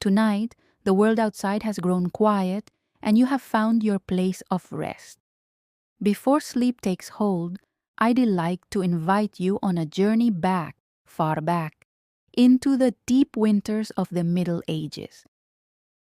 Tonight, the world outside has grown quiet, and you have found your place of rest. Before sleep takes hold, I'd like to invite you on a journey back, far back, into the deep winters of the Middle Ages.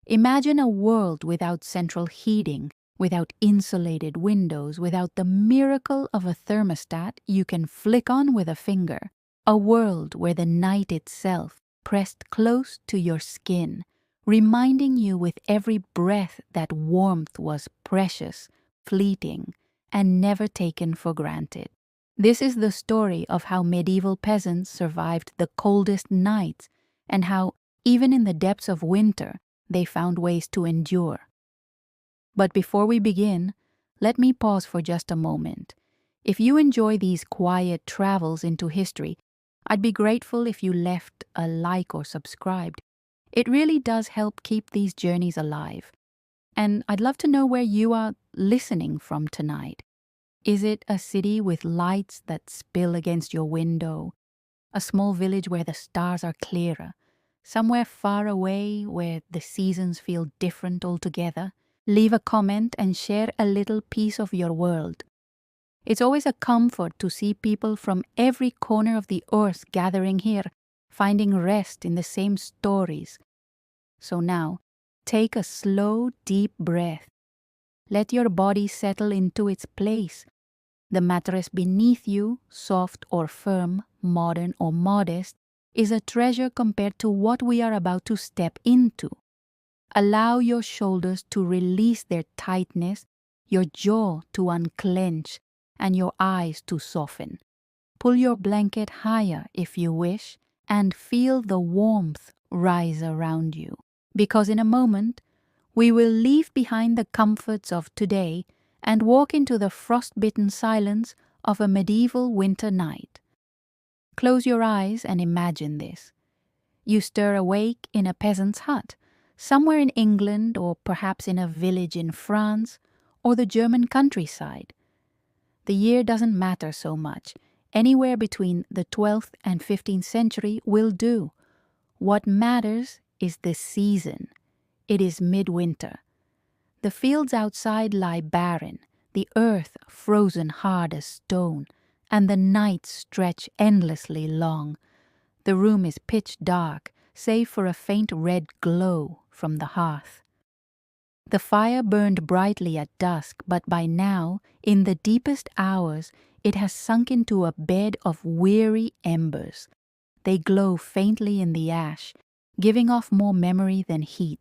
Imagine a world without central heating, without insulated windows, without the miracle of a thermostat you can flick on with a finger. A world where the night itself pressed close to your skin, reminding you with every breath that warmth was precious, fleeting, and never taken for granted. This is the story of how medieval peasants survived the coldest nights and how, even in the depths of winter, they found ways to endure. But before we begin, let me pause for just a moment. If you enjoy these quiet travels into history, I'd be grateful if you left a like or subscribed. It really does help keep these journeys alive. And I'd love to know where you are listening from tonight. Is it a city with lights that spill against your window? A small village where the stars are clearer? Somewhere far away where the seasons feel different altogether? Leave a comment and share a little piece of your world. It's always a comfort to see people from every corner of the earth gathering here, finding rest in the same stories. So now, take a slow, deep breath. Let your body settle into its place. The mattress beneath you, soft or firm, modern or modest, is a treasure compared to what we are about to step into. Allow your shoulders to release their tightness, your jaw to unclench, and your eyes to soften. Pull your blanket higher if you wish, and feel the warmth rise around you. Because in a moment, we will leave behind the comforts of today and walk into the frost-bitten silence of a medieval winter night. Close your eyes and imagine this. You stir awake in a peasant's hut, somewhere in England or perhaps in a village in France or the German countryside. The year doesn't matter so much. Anywhere between the 12th and 15th century will do. What matters is the season. It is midwinter. The fields outside lie barren, the earth frozen hard as stone, and the nights stretch endlessly long. The room is pitch dark, save for a faint red glow from the hearth. The fire burned brightly at dusk, but by now, in the deepest hours, it has sunk into a bed of weary embers. They glow faintly in the ash, giving off more memory than heat.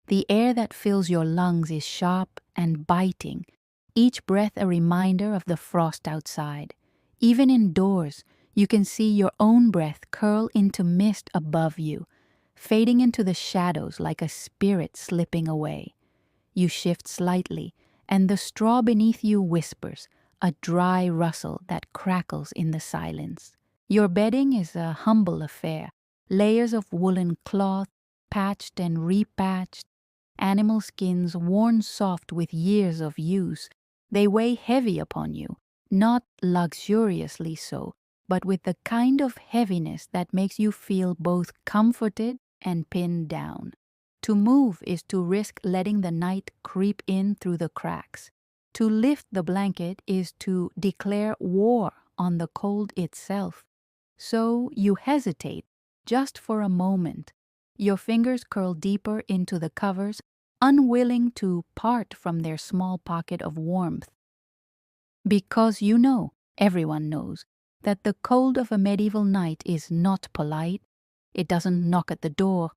The air that fills your lungs is sharp and biting, each breath a reminder of the frost outside. Even indoors, you can see your own breath curl into mist above you, fading into the shadows like a spirit slipping away. You shift slightly, and the straw beneath you whispers, a dry rustle that crackles in the silence. Your bedding is a humble affair, layers of woolen cloth, patched and repatched, animal skins worn soft with years of use. They weigh heavy upon you, not luxuriously so, but with the kind of heaviness that makes you feel both comforted and pinned down. To move is to risk letting the night creep in through the cracks. To lift the blanket is to declare war on the cold itself. So you hesitate, just for a moment. Your fingers curl deeper into the covers, unwilling to part from their small pocket of warmth. Because you know, everyone knows, that the cold of a medieval night is not polite. It doesn't knock at the door.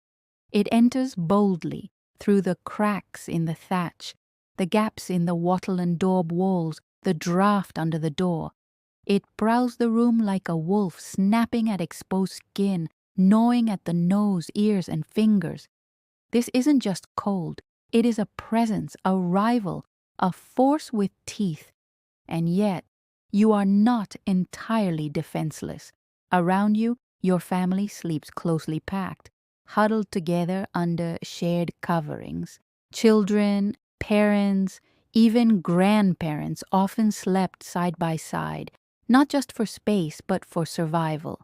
It enters boldly through the cracks in the thatch, the gaps in the wattle and daub walls, the draught under the door. It prowls the room like a wolf, snapping at exposed skin, gnawing at the nose, ears, and fingers. This isn't just cold. It is a presence, a rival, a force with teeth. And yet, you are not entirely defenseless. Around you, your family sleeps closely packed, huddled together under shared coverings. Children, parents, even grandparents often slept side by side, not just for space but for survival.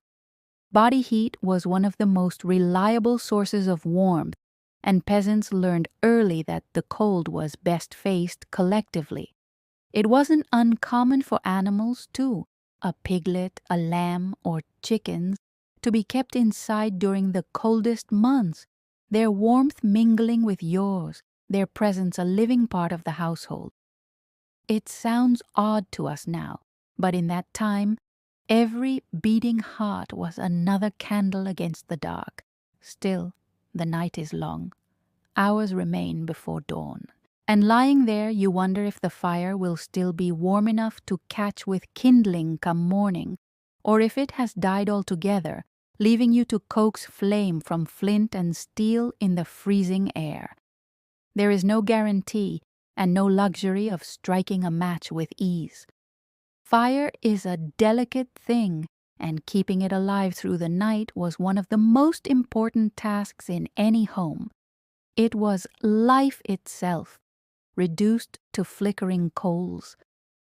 Body heat was one of the most reliable sources of warmth, and peasants learned early that the cold was best faced collectively. It wasn't uncommon for animals, too, a piglet, a lamb, or chickens, to be kept inside during the coldest months, their warmth mingling with yours, their presence a living part of the household. It sounds odd to us now, but in that time, every beating heart was another candle against the dark. Still, the night is long. Hours remain before dawn. And lying there, you wonder if the fire will still be warm enough to catch with kindling come morning, or if it has died altogether, leaving you to coax flame from flint and steel in the freezing air. There is no guarantee and no luxury of striking a match with ease. Fire is a delicate thing, and keeping it alive through the night was one of the most important tasks in any home. It was life itself, reduced to flickering coals.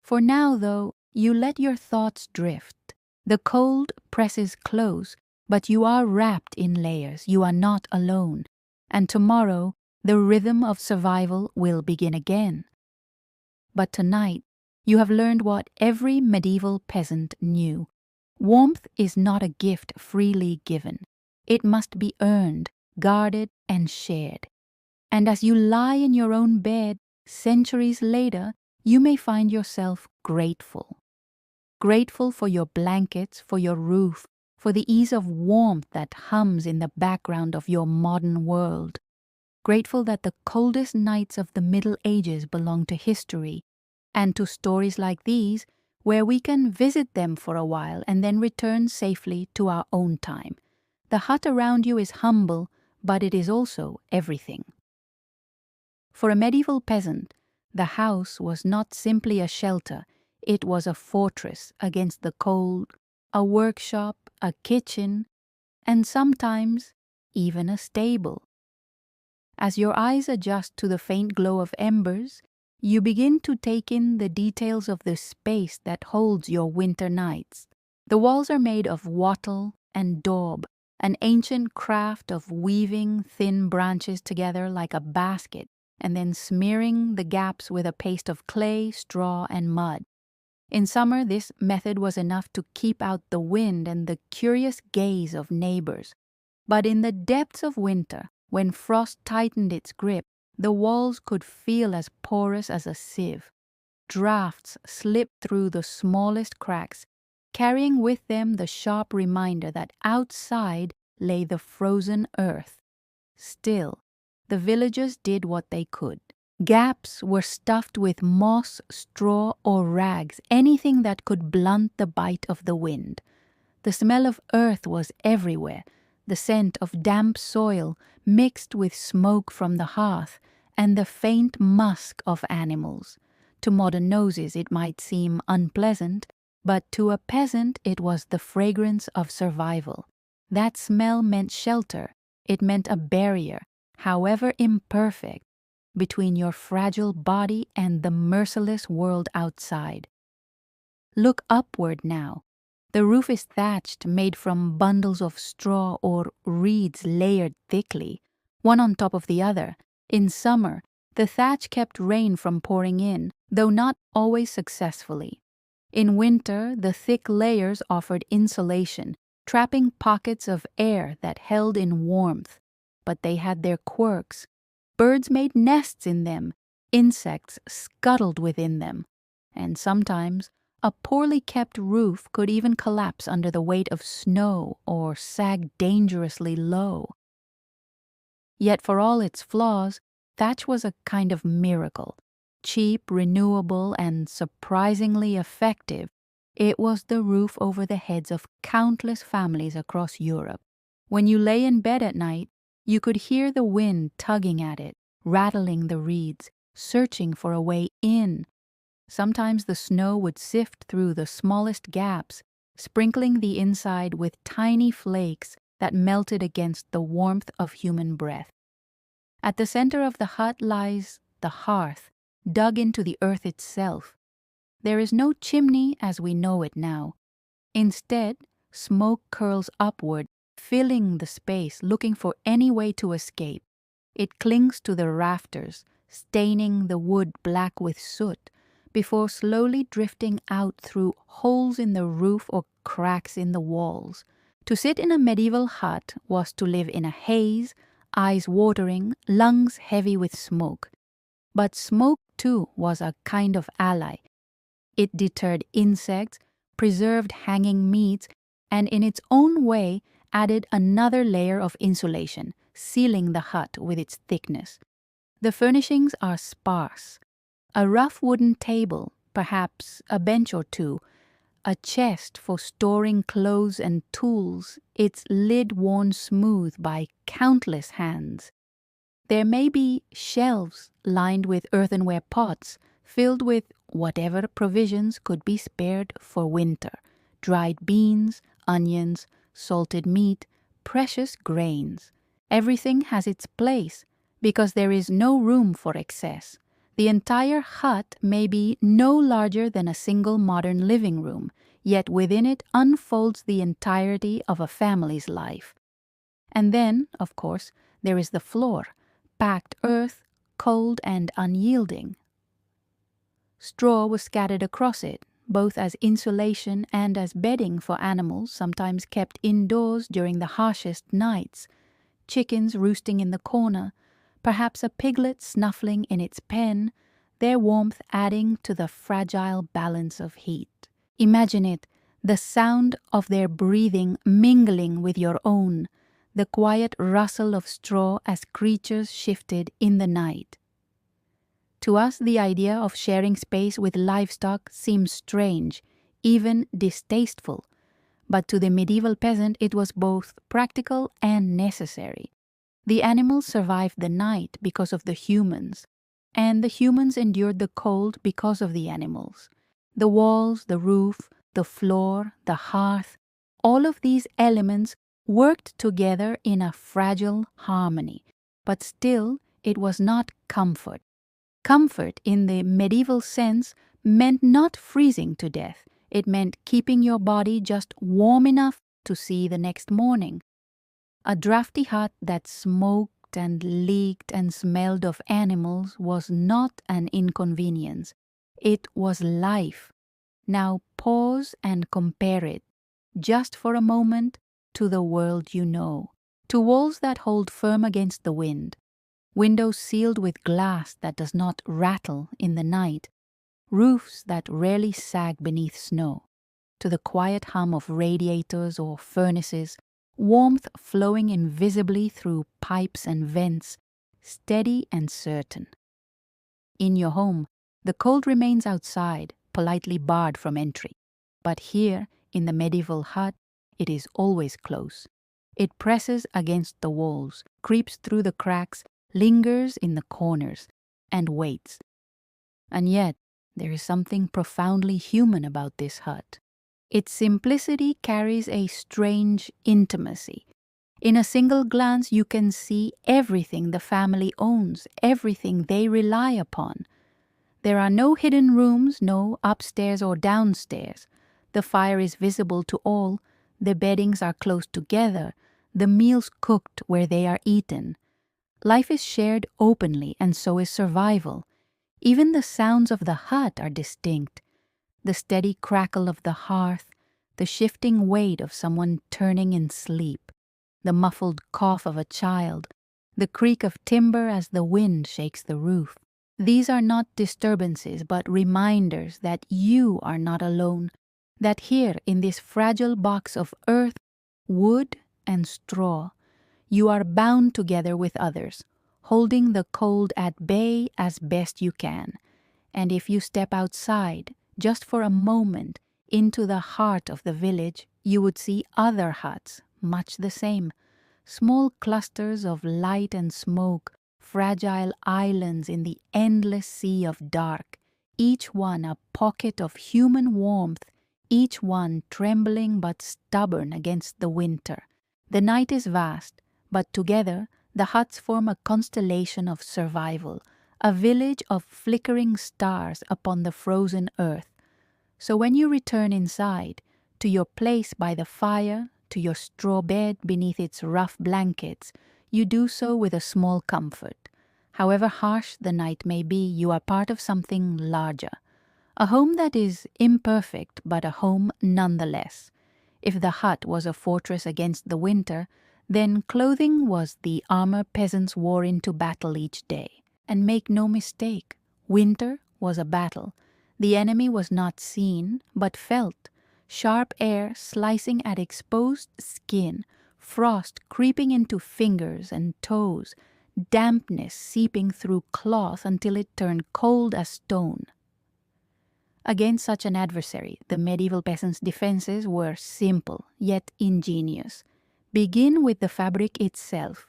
For now, though, you let your thoughts drift. The cold presses close, but you are wrapped in layers. You are not alone. And tomorrow, the rhythm of survival will begin again. But tonight, you have learned what every medieval peasant knew. Warmth is not a gift freely given. It must be earned, guarded, and shared. And as you lie in your own bed, centuries later, you may find yourself grateful. Grateful for your blankets, for your roof, for the ease of warmth that hums in the background of your modern world. Grateful that the coldest nights of the Middle Ages belong to history, and to stories like these, where we can visit them for a while and then return safely to our own time. The hut around you is humble, but it is also everything. For a medieval peasant, the house was not simply a shelter, it was a fortress against the cold, a workshop, a kitchen, and sometimes even a stable. As your eyes adjust to the faint glow of embers, you begin to take in the details of the space that holds your winter nights. The walls are made of wattle and daub, an ancient craft of weaving thin branches together like a basket and then smearing the gaps with a paste of clay, straw, and mud. In summer, this method was enough to keep out the wind and the curious gaze of neighbors. But in the depths of winter, when frost tightened its grip, the walls could feel as porous as a sieve. Drafts slipped through the smallest cracks, carrying with them the sharp reminder that outside lay the frozen earth. Still, the villagers did what they could. Gaps were stuffed with moss, straw, or rags, anything that could blunt the bite of the wind. The smell of earth was everywhere, the scent of damp soil mixed with smoke from the hearth, and the faint musk of animals. To modern noses it might seem unpleasant, but to a peasant it was the fragrance of survival. That smell meant shelter, it meant a barrier, however imperfect, between your fragile body and the merciless world outside. Look upward now. The roof is thatched, made from bundles of straw or reeds layered thickly, one on top of the other. In summer, the thatch kept rain from pouring in, though not always successfully. In winter, the thick layers offered insulation, trapping pockets of air that held in warmth. But they had their quirks. Birds made nests in them, insects scuttled within them, and sometimes a poorly kept roof could even collapse under the weight of snow or sag dangerously low. Yet for all its flaws, thatch was a kind of miracle. Cheap, renewable, and surprisingly effective, it was the roof over the heads of countless families across Europe. When you lay in bed at night, you could hear the wind tugging at it, rattling the reeds, searching for a way in. Sometimes the snow would sift through the smallest gaps, sprinkling the inside with tiny flakes that melted against the warmth of human breath. At the center of the hut lies the hearth, dug into the earth itself. There is no chimney as we know it now. Instead, smoke curls upward, filling the space, looking for any way to escape. It clings to the rafters, staining the wood black with soot, before slowly drifting out through holes in the roof or cracks in the walls. To sit in a medieval hut was to live in a haze, eyes watering, lungs heavy with smoke. But smoke, too, was a kind of ally. It deterred insects, preserved hanging meats, and in its own way added another layer of insulation, sealing the hut with its thickness. The furnishings are sparse. A rough wooden table, perhaps a bench or two, a chest for storing clothes and tools, its lid worn smooth by countless hands. There may be shelves lined with earthenware pots, filled with whatever provisions could be spared for winter: dried beans, onions, salted meat, precious grains. Everything has its place, because there is no room for excess. The entire hut may be no larger than a single modern living room, yet within it unfolds the entirety of a family's life. And then, of course, there is the floor, packed earth, cold and unyielding. Straw was scattered across it, both as insulation and as bedding for animals sometimes kept indoors during the harshest nights. Chickens roosting in the corner, perhaps a piglet snuffling in its pen, their warmth adding to the fragile balance of heat. Imagine it, the sound of their breathing mingling with your own, the quiet rustle of straw as creatures shifted in the night. To us, the idea of sharing space with livestock seems strange, even distasteful, but to the medieval peasant it was both practical and necessary. The animals survived the night because of the humans, and the humans endured the cold because of the animals. The walls, the roof, the floor, the hearth, all of these elements worked together in a fragile harmony, but still it was not comfort. Comfort in the medieval sense meant not freezing to death. It meant keeping your body just warm enough to see the next morning. A drafty hut that smoked and leaked and smelled of animals was not an inconvenience. It was life. Now pause and compare it, just for a moment, to the world you know, to walls that hold firm against the wind, windows sealed with glass that does not rattle in the night, roofs that rarely sag beneath snow, to the quiet hum of radiators or furnaces, warmth flowing invisibly through pipes and vents, steady and certain. In your home, the cold remains outside, politely barred from entry. But here, in the medieval hut, it is always close. It presses against the walls, creeps through the cracks, lingers in the corners, and waits. And yet, there is something profoundly human about this hut. Its simplicity carries a strange intimacy. In a single glance, you can see everything the family owns, everything they rely upon. There are no hidden rooms, no upstairs or downstairs. The fire is visible to all, the beddings are close together, the meals cooked where they are eaten. Life is shared openly, and so is survival. Even the sounds of the hut are distinct. The steady crackle of the hearth, the shifting weight of someone turning in sleep, the muffled cough of a child, the creak of timber as the wind shakes the roof. These are not disturbances, but reminders that you are not alone, that here in this fragile box of earth, wood, and straw, you are bound together with others, holding the cold at bay as best you can. And if you step outside, just for a moment, into the heart of the village, you would see other huts, much the same, small clusters of light and smoke, fragile islands in the endless sea of dark, each one a pocket of human warmth, each one trembling but stubborn against the winter. The night is vast, but together the huts form a constellation of survival, a village of flickering stars upon the frozen earth. So when you return inside, to your place by the fire, to your straw bed beneath its rough blankets, you do so with a small comfort. However harsh the night may be, you are part of something larger. A home that is imperfect, but a home nonetheless. If the hut was a fortress against the winter, then clothing was the armor peasants wore into battle each day. And make no mistake, winter was a battle. The enemy was not seen, but felt. Sharp air slicing at exposed skin, frost creeping into fingers and toes, dampness seeping through cloth until it turned cold as stone. Against such an adversary, the medieval peasants' defenses were simple, yet ingenious. Begin with the fabric itself.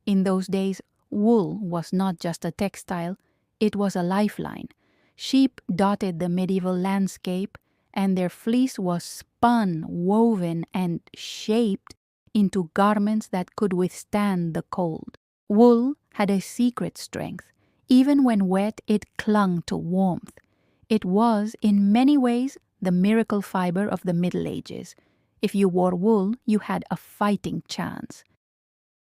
In those days, wool was not just a textile, it was a lifeline. Sheep dotted the medieval landscape, and their fleece was spun, woven, and shaped into garments that could withstand the cold. Wool had a secret strength. Even when wet, it clung to warmth. It was, in many ways, the miracle fiber of the Middle Ages. If you wore wool, you had a fighting chance.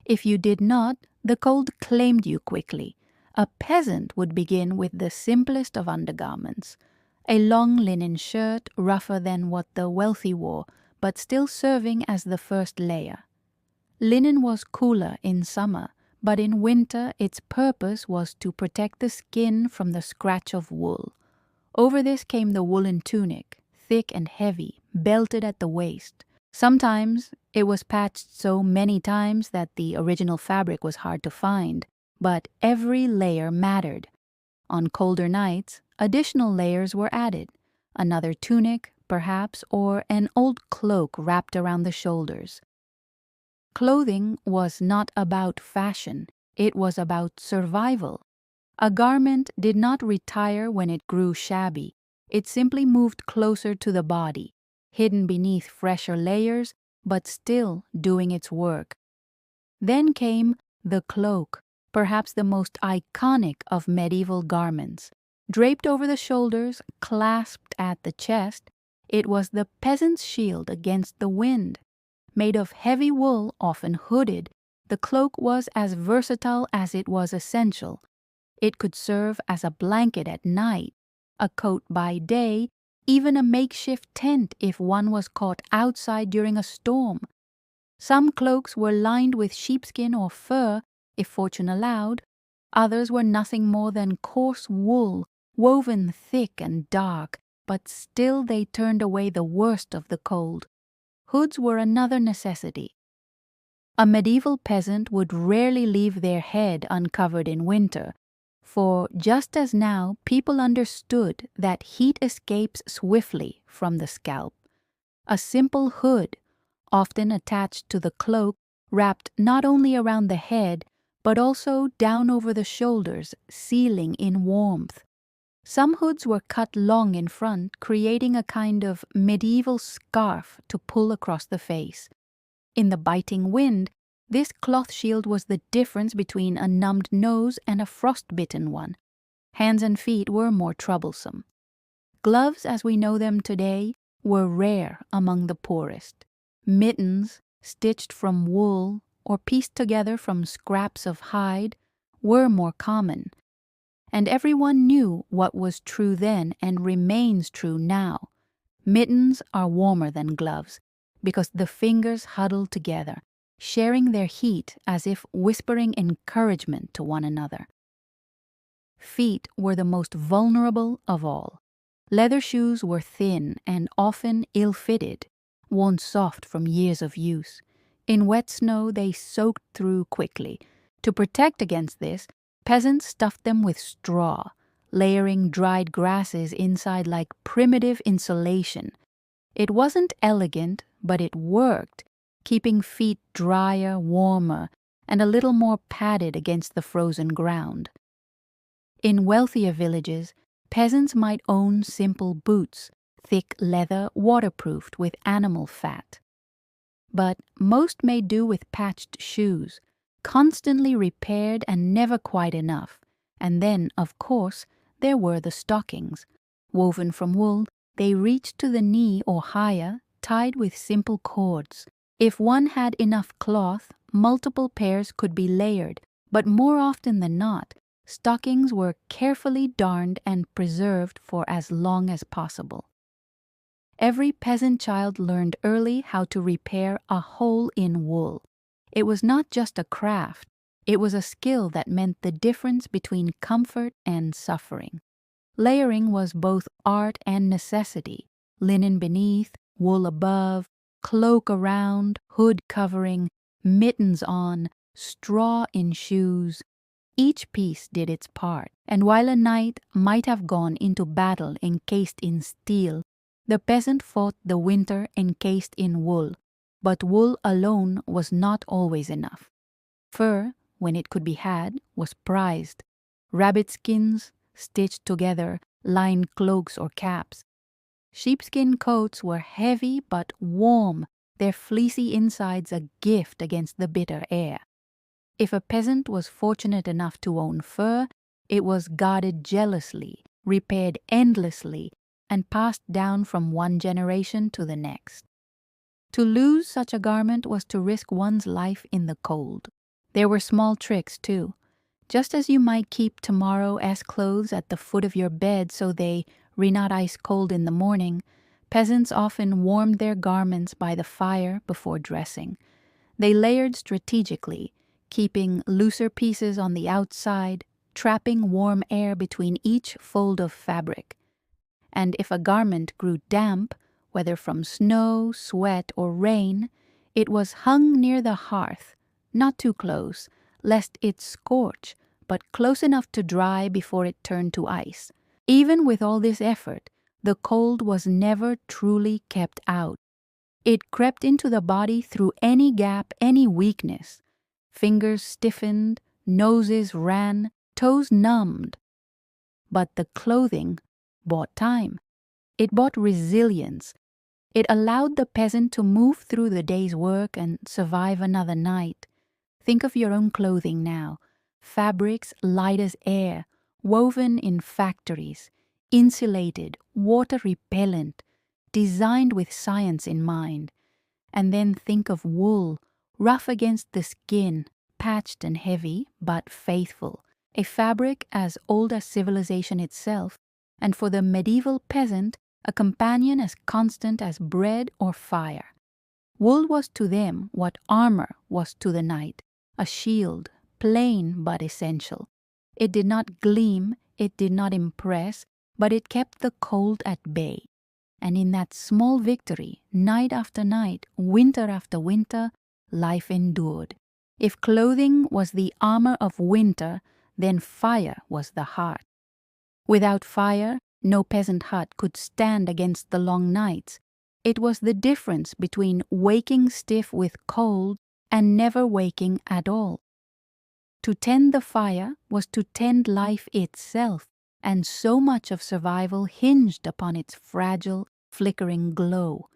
If you did not, the cold claimed you quickly. A peasant would begin with the simplest of undergarments, a long linen shirt rougher than what the wealthy wore, but still serving as the first layer. Linen was cooler in summer, but in winter its purpose was to protect the skin from the scratch of wool. Over this came the woolen tunic, thick and heavy, belted at the waist. Sometimes it was patched so many times that the original fabric was hard to find, but every layer mattered. On colder nights, additional layers were added, another tunic, perhaps, or an old cloak wrapped around the shoulders. Clothing was not about fashion, it was about survival. A garment did not retire when it grew shabby. It simply moved closer to the body, hidden beneath fresher layers, but still doing its work. Then came the cloak, perhaps the most iconic of medieval garments. Draped over the shoulders, clasped at the chest, it was the peasant's shield against the wind. Made of heavy wool, often hooded, the cloak was as versatile as it was essential. It could serve as a blanket at night, a coat by day, even a makeshift tent if one was caught outside during a storm. Some cloaks were lined with sheepskin or fur, if fortune allowed. Others were nothing more than coarse wool, woven thick and dark, but still they turned away the worst of the cold. Hoods were another necessity. A medieval peasant would rarely leave their head uncovered in winter, for just as now people understood that heat escapes swiftly from the scalp. A simple hood, often attached to the cloak, wrapped not only around the head, but also down over the shoulders, sealing in warmth. Some hoods were cut long in front, creating a kind of medieval scarf to pull across the face. In the biting wind, this cloth shield was the difference between a numbed nose and a frostbitten one. Hands and feet were more troublesome. Gloves, as we know them today, were rare among the poorest. Mittens, stitched from wool or pieced together from scraps of hide, were more common. And everyone knew what was true then and remains true now. Mittens are warmer than gloves, because the fingers huddle together, sharing their heat as if whispering encouragement to one another. Feet were the most vulnerable of all. Leather shoes were thin and often ill-fitted, worn soft from years of use. In wet snow they soaked through quickly. To protect against this, peasants stuffed them with straw, layering dried grasses inside like primitive insulation. It wasn't elegant, but it worked, keeping feet drier, warmer, and a little more padded against the frozen ground. In wealthier villages, peasants might own simple boots, thick leather waterproofed with animal fat. But most made do with patched shoes, constantly repaired and never quite enough. And then, of course, there were the stockings. Woven from wool, they reached to the knee or higher, tied with simple cords. If one had enough cloth, multiple pairs could be layered, but more often than not, stockings were carefully darned and preserved for as long as possible. Every peasant child learned early how to repair a hole in wool. It was not just a craft, it was a skill that meant the difference between comfort and suffering. Layering was both art and necessity. Linen beneath, wool above, cloak around, hood covering, mittens on, straw in shoes. Each piece did its part, and while a knight might have gone into battle encased in steel, the peasant fought the winter encased in wool. But wool alone was not always enough. Fur, when it could be had, was prized. Rabbit skins, stitched together, lined cloaks or caps. Sheepskin coats were heavy but warm, their fleecy insides a gift against the bitter air. If a peasant was fortunate enough to own fur, it was guarded jealously, repaired endlessly, and passed down from one generation to the next. To lose such a garment was to risk one's life in the cold. There were small tricks, too. Just as you might keep tomorrow-esque clothes at the foot of your bed so they were not ice cold in the morning, peasants often warmed their garments by the fire before dressing. They layered strategically, keeping looser pieces on the outside, trapping warm air between each fold of fabric. And if a garment grew damp, whether from snow, sweat, or rain, it was hung near the hearth, not too close, lest it scorch, but close enough to dry before it turned to ice. Even with all this effort, the cold was never truly kept out. It crept into the body through any gap, any weakness. Fingers stiffened, noses ran, toes numbed. But the clothing bought time. It bought resilience. It allowed the peasant to move through the day's work and survive another night. Think of your own clothing now. Fabrics light as air, woven in factories, insulated, water-repellent, designed with science in mind. And then think of wool, rough against the skin, patched and heavy, but faithful. A fabric as old as civilization itself, and for the medieval peasant, a companion as constant as bread or fire. Wool was to them what armor was to the knight, a shield, plain but essential. It did not gleam, it did not impress, but it kept the cold at bay. And in that small victory, night after night, winter after winter, life endured. If clothing was the armor of winter, then fire was the heart. Without fire, no peasant hut could stand against the long nights. It was the difference between waking stiff with cold and never waking at all. To tend the fire was to tend life itself, and so much of survival hinged upon its fragile, flickering glow.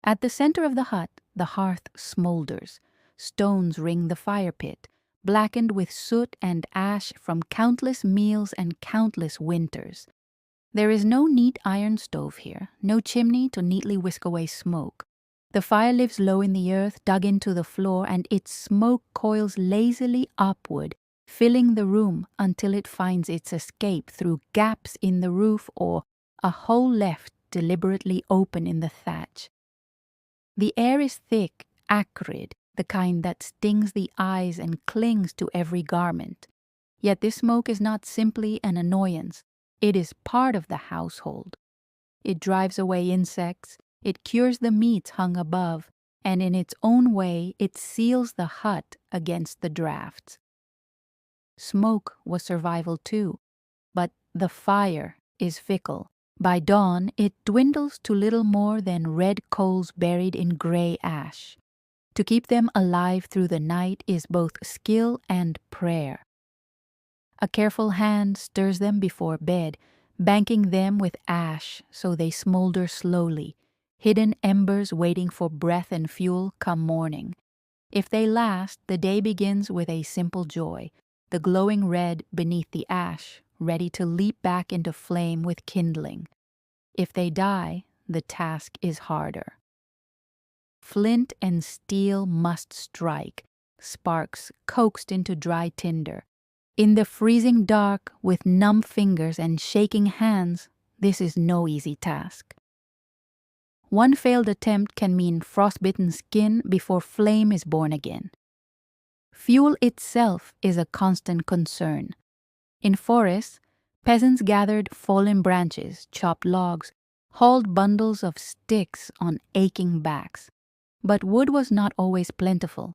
At the center of the hut, the hearth smolders. Stones ring the fire pit, blackened with soot and ash from countless meals and countless winters. There is no neat iron stove here, no chimney to neatly whisk away smoke. The fire lives low in the earth, dug into the floor, and its smoke coils lazily upward, filling the room until it finds its escape through gaps in the roof or a hole left deliberately open in the thatch. The air is thick, acrid, the kind that stings the eyes and clings to every garment. Yet this smoke is not simply an annoyance. It is part of the household. It drives away insects, it cures the meats hung above, and in its own way it seals the hut against the drafts. Smoke was survival too, but the fire is fickle. By dawn, it dwindles to little more than red coals buried in gray ash. To keep them alive through the night is both skill and prayer. A careful hand stirs them before bed, banking them with ash so they smolder slowly, hidden embers waiting for breath and fuel come morning. If they last, the day begins with a simple joy, the glowing red beneath the ash, ready to leap back into flame with kindling. If they die, the task is harder. Flint and steel must strike, sparks coaxed into dry tinder. In the freezing dark, with numb fingers and shaking hands, this is no easy task. One failed attempt can mean frostbitten skin before flame is born again. Fuel itself is a constant concern. In forests, peasants gathered fallen branches, chopped logs, hauled bundles of sticks on aching backs. But wood was not always plentiful,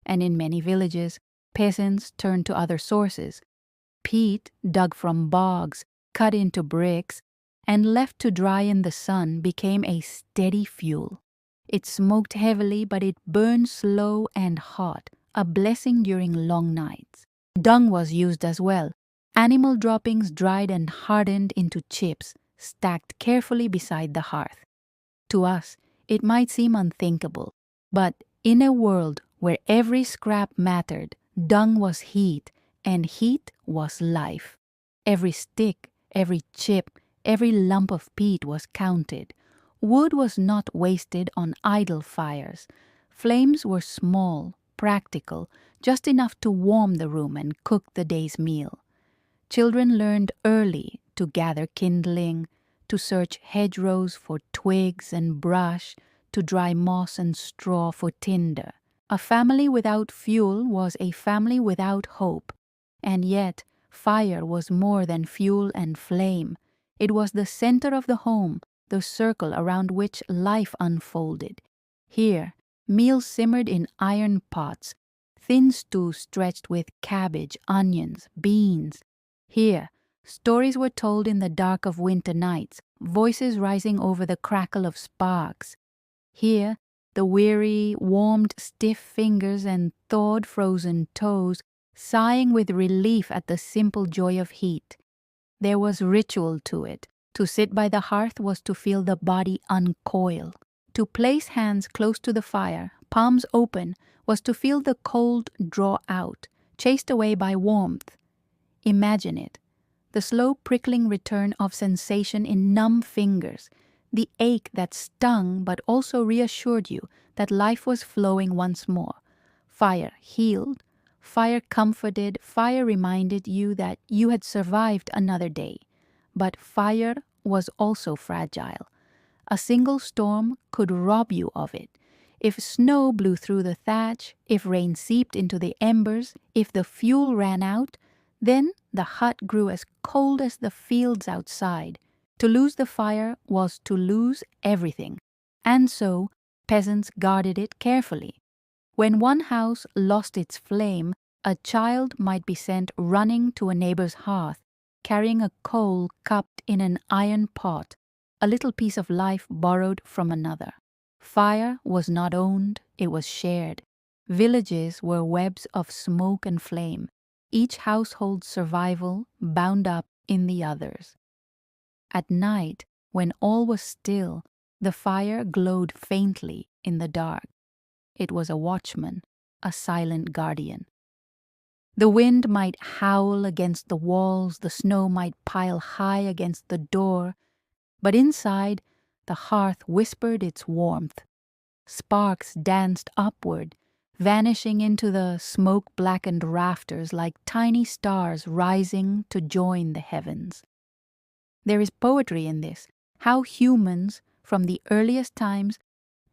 and in many villages, peasants turned to other sources. Peat, dug from bogs, cut into bricks, and left to dry in the sun, became a steady fuel. It smoked heavily, but it burned slow and hot, a blessing during long nights. Dung was used as well. Animal droppings dried and hardened into chips, stacked carefully beside the hearth. To us, it might seem unthinkable, but in a world where every scrap mattered, dung was heat, and heat was life. Every stick, every chip, every lump of peat was counted. Wood was not wasted on idle fires. Flames were small, practical, just enough to warm the room and cook the day's meal. Children learned early to gather kindling, to search hedgerows for twigs and brush, to dry moss and straw for tinder. A family without fuel was a family without hope, and yet fire was more than fuel and flame. It was the center of the home, the circle around which life unfolded. Here, meals simmered in iron pots, thin stew stretched with cabbage, onions, beans. Here, stories were told in the dark of winter nights, voices rising over the crackle of sparks. Here, the weary, warmed, stiff fingers and thawed, frozen toes, sighing with relief at the simple joy of heat. There was ritual to it. To sit by the hearth was to feel the body uncoil. To place hands close to the fire, palms open, was to feel the cold draw out, chased away by warmth. Imagine it, the slow prickling return of sensation in numb fingers, the ache that stung but also reassured you that life was flowing once more. Fire healed, fire comforted, fire reminded you that you had survived another day. But fire was also fragile. A single storm could rob you of it. If snow blew through the thatch, if rain seeped into the embers, if the fuel ran out, then the hut grew as cold as the fields outside. To lose the fire was to lose everything, and so peasants guarded it carefully. When one house lost its flame, a child might be sent running to a neighbor's hearth, carrying a coal cupped in an iron pot, a little piece of life borrowed from another. Fire was not owned, it was shared. Villages were webs of smoke and flame, each household's survival bound up in the others. At night, when all was still, the fire glowed faintly in the dark. It was a watchman, a silent guardian. The wind might howl against the walls, the snow might pile high against the door, but inside, the hearth whispered its warmth. Sparks danced upward, vanishing into the smoke-blackened rafters like tiny stars rising to join the heavens. There is poetry in this, how humans, from the earliest times,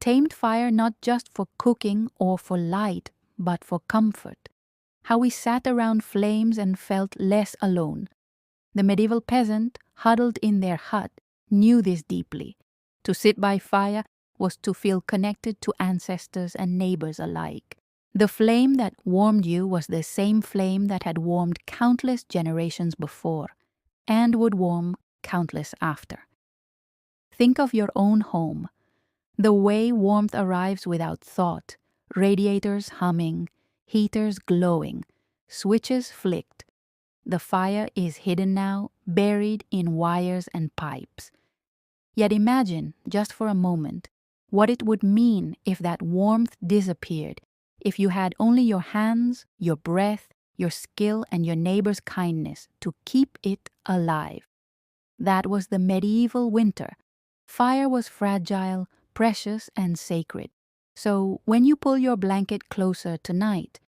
tamed fire not just for cooking or for light, but for comfort. How we sat around flames and felt less alone. The medieval peasant, huddled in their hut, knew this deeply. To sit by fire was to feel connected to ancestors and neighbors alike. The flame that warmed you was the same flame that had warmed countless generations before, and would warm countless after. Think of your own home. The way warmth arrives without thought, radiators humming, heaters glowing, switches flicked. The fire is hidden now, buried in wires and pipes. Yet imagine, just for a moment, what it would mean if that warmth disappeared, if you had only your hands, your breath, your skill, and your neighbor's kindness to keep it alive. That was the medieval winter. Fire was fragile, precious, and sacred. So when you pull your blanket closer tonight,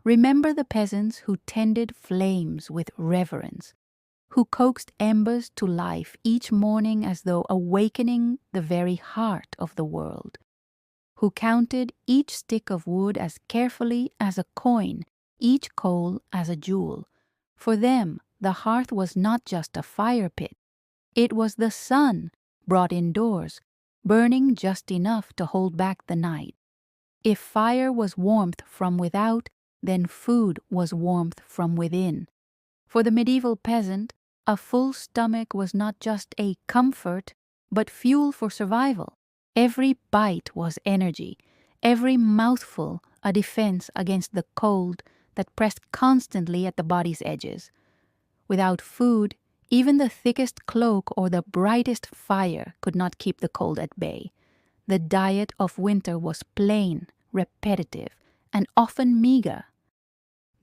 Remember the peasants who tended flames with reverence, who coaxed embers to life each morning as though awakening the very heart of the world, who counted each stick of wood as carefully as a coin, each coal as a jewel. For them, the hearth was not just a fire pit. It was the sun brought indoors, burning just enough to hold back the night. If fire was warmth from without, then food was warmth from within. For the medieval peasant, a full stomach was not just a comfort, but fuel for survival. Every bite was energy, every mouthful a defense against the cold that pressed constantly at the body's edges. Without food, even the thickest cloak or the brightest fire could not keep the cold at bay. The diet of winter was plain, repetitive, and often meager.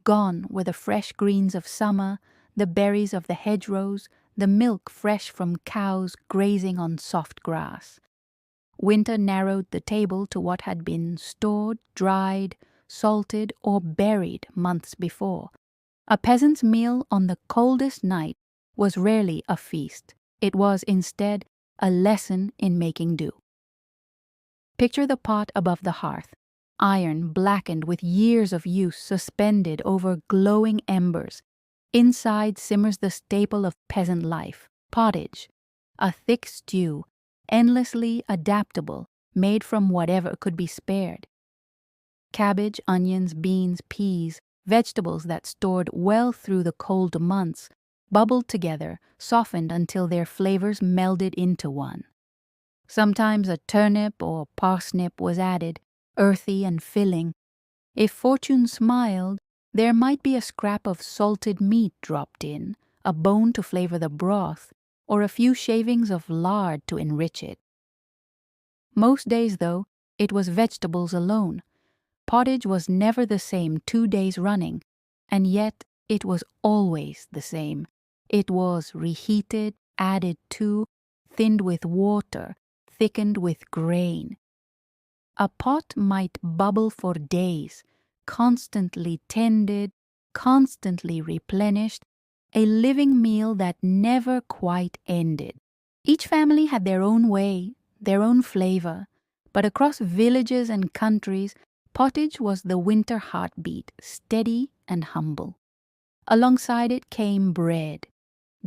Gone were the fresh greens of summer, the berries of the hedgerows, the milk fresh from cows grazing on soft grass. Winter narrowed the table to what had been stored, dried, salted, or buried months before. A peasant's meal on the coldest night was rarely a feast. It was instead a lesson in making do. Picture the pot above the hearth, iron blackened with years of use suspended over glowing embers. Inside simmers the staple of peasant life, pottage, a thick stew, endlessly adaptable, made from whatever could be spared. Cabbage, onions, beans, peas, vegetables that stored well through the cold months, bubbled together, softened until their flavors melded into one. Sometimes a turnip or parsnip was added, earthy and filling. If fortune smiled, there might be a scrap of salted meat dropped in, a bone to flavor the broth, or a few shavings of lard to enrich it. Most days, though, it was vegetables alone. Pottage was never the same 2 days running, and yet it was always the same. It was reheated, added to, thinned with water, thickened with grain. A pot might bubble for days, constantly tended, constantly replenished, a living meal that never quite ended. Each family had their own way, their own flavor, but across villages and countries, pottage was the winter heartbeat, steady and humble. Alongside it came bread,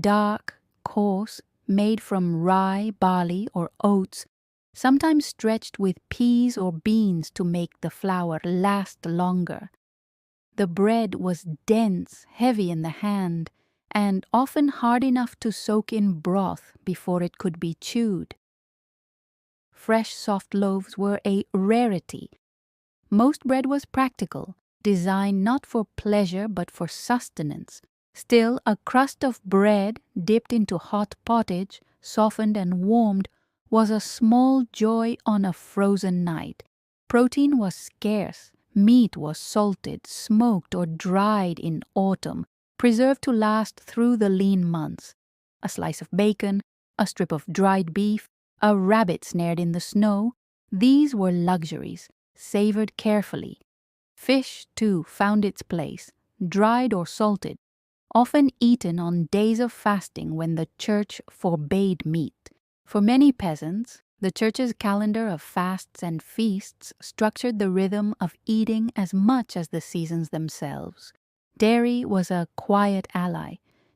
dark, coarse, made from rye, barley, or oats, sometimes stretched with peas or beans to make the flour last longer. The bread was dense, heavy in the hand, and often hard enough to soak in broth before it could be chewed. Fresh, soft loaves were a rarity. Most bread was practical, designed not for pleasure but for sustenance. Still, a crust of bread dipped into hot pottage, softened and warmed, was a small joy on a frozen night. Protein was scarce. Meat was salted, smoked, or dried in autumn, preserved to last through the lean months. A slice of bacon, a strip of dried beef, a rabbit snared in the snow, these were luxuries, savored carefully. Fish, too, found its place, dried or salted, often eaten on days of fasting when the church forbade meat. For many peasants, the church's calendar of fasts and feasts structured the rhythm of eating as much as the seasons themselves. Dairy was a quiet ally.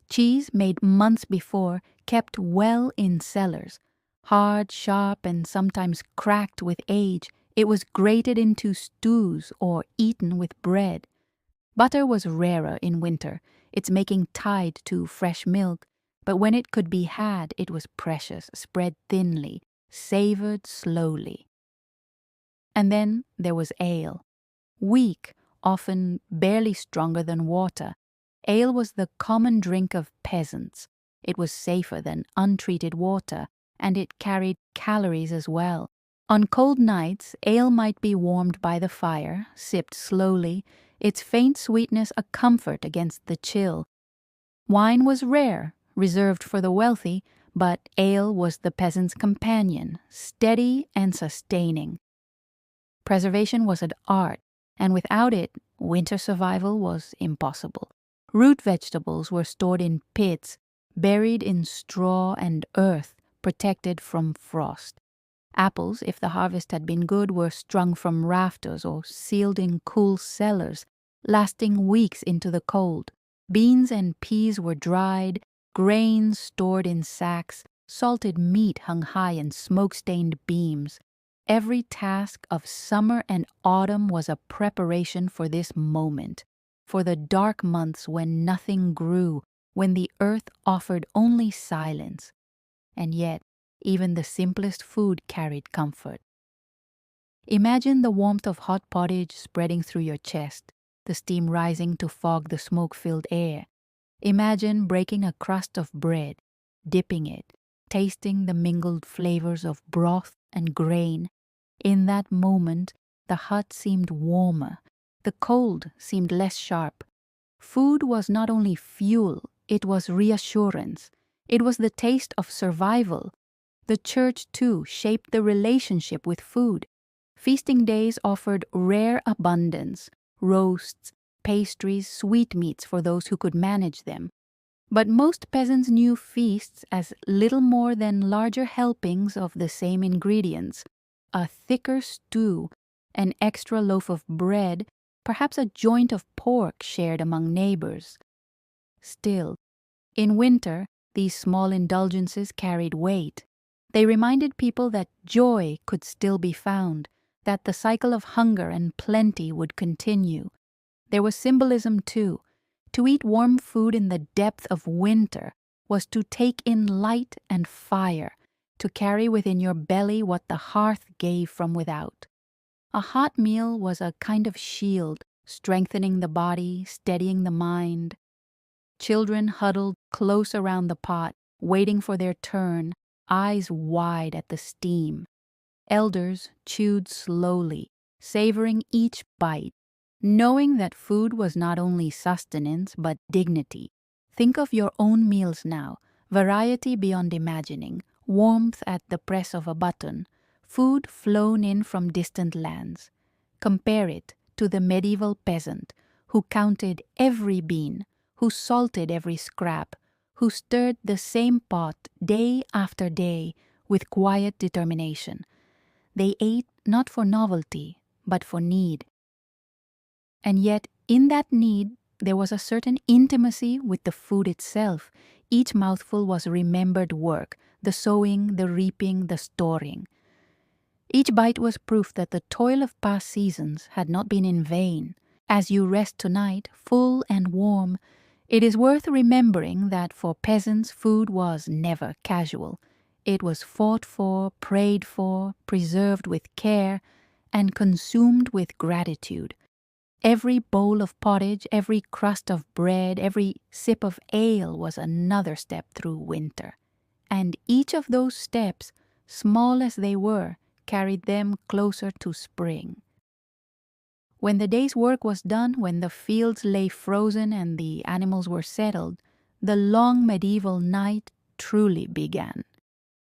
Cheese, made months before, kept well in cellars. Hard, sharp, and sometimes cracked with age, it was grated into stews or eaten with bread. Butter was rarer in winter, its making tied to fresh milk, but when it could be had, it was precious, spread thinly, savored slowly. And then there was ale. Weak, often barely stronger than water, ale was the common drink of peasants. It was safer than untreated water, and it carried calories as well. On cold nights, ale might be warmed by the fire, sipped slowly, its faint sweetness a comfort against the chill. Wine was rare, reserved for the wealthy, but ale was the peasant's companion, steady and sustaining. Preservation was an art, and without it, Winter survival was impossible. Root vegetables were stored in pits, buried in straw and earth, protected from frost. Apples, if the harvest had been good, were strung from rafters or sealed in cool cellars, lasting weeks into the cold. Beans and peas were dried, grains stored in sacks, salted meat hung high in smoke-stained beams. Every task of summer and autumn was a preparation for this moment, for the dark months when nothing grew, when the earth offered only silence. And yet, even the simplest food carried comfort. Imagine the warmth of hot pottage spreading through your chest, the steam rising to fog the smoke-filled air. Imagine breaking a crust of bread, dipping it, tasting the mingled flavors of broth and grain. In that moment, the hut seemed warmer, the cold seemed less sharp. Food was not only fuel, it was reassurance. It was the taste of survival. The church, too, shaped the relationship with food. Feasting days offered rare abundance, roasts, pastries, sweetmeats for those who could manage them. But most peasants knew feasts as little more than larger helpings of the same ingredients, a thicker stew, an extra loaf of bread, perhaps a joint of pork shared among neighbors. Still, in winter, these small indulgences carried weight. They reminded people that joy could still be found, that the cycle of hunger and plenty would continue. There was symbolism too. To eat warm food in the depth of winter was to take in light and fire, to carry within your belly what the hearth gave from without. A hot meal was a kind of shield, strengthening the body, steadying the mind. Children huddled close around the pot, waiting for their turn, eyes wide at the steam. Elders chewed slowly, savoring each bite, knowing that food was not only sustenance but dignity. Think of your own meals now, variety beyond imagining, warmth at the press of a button, food flown in from distant lands. Compare it to the medieval peasant who counted every bean, who salted every scrap, who stirred the same pot day after day with quiet determination. They ate not for novelty, but for need. And yet, in that need, there was a certain intimacy with the food itself. Each mouthful was remembered work, the sowing, the reaping, the storing. Each bite was proof that the toil of past seasons had not been in vain. As you rest tonight, full and warm, it is worth remembering that for peasants food was never casual. It was fought for, prayed for, preserved with care, and consumed with gratitude. Every bowl of pottage, every crust of bread, every sip of ale was another step through winter. And each of those steps, small as they were, carried them closer to spring. When the day's work was done, when the fields lay frozen and the animals were settled, the long medieval night truly began.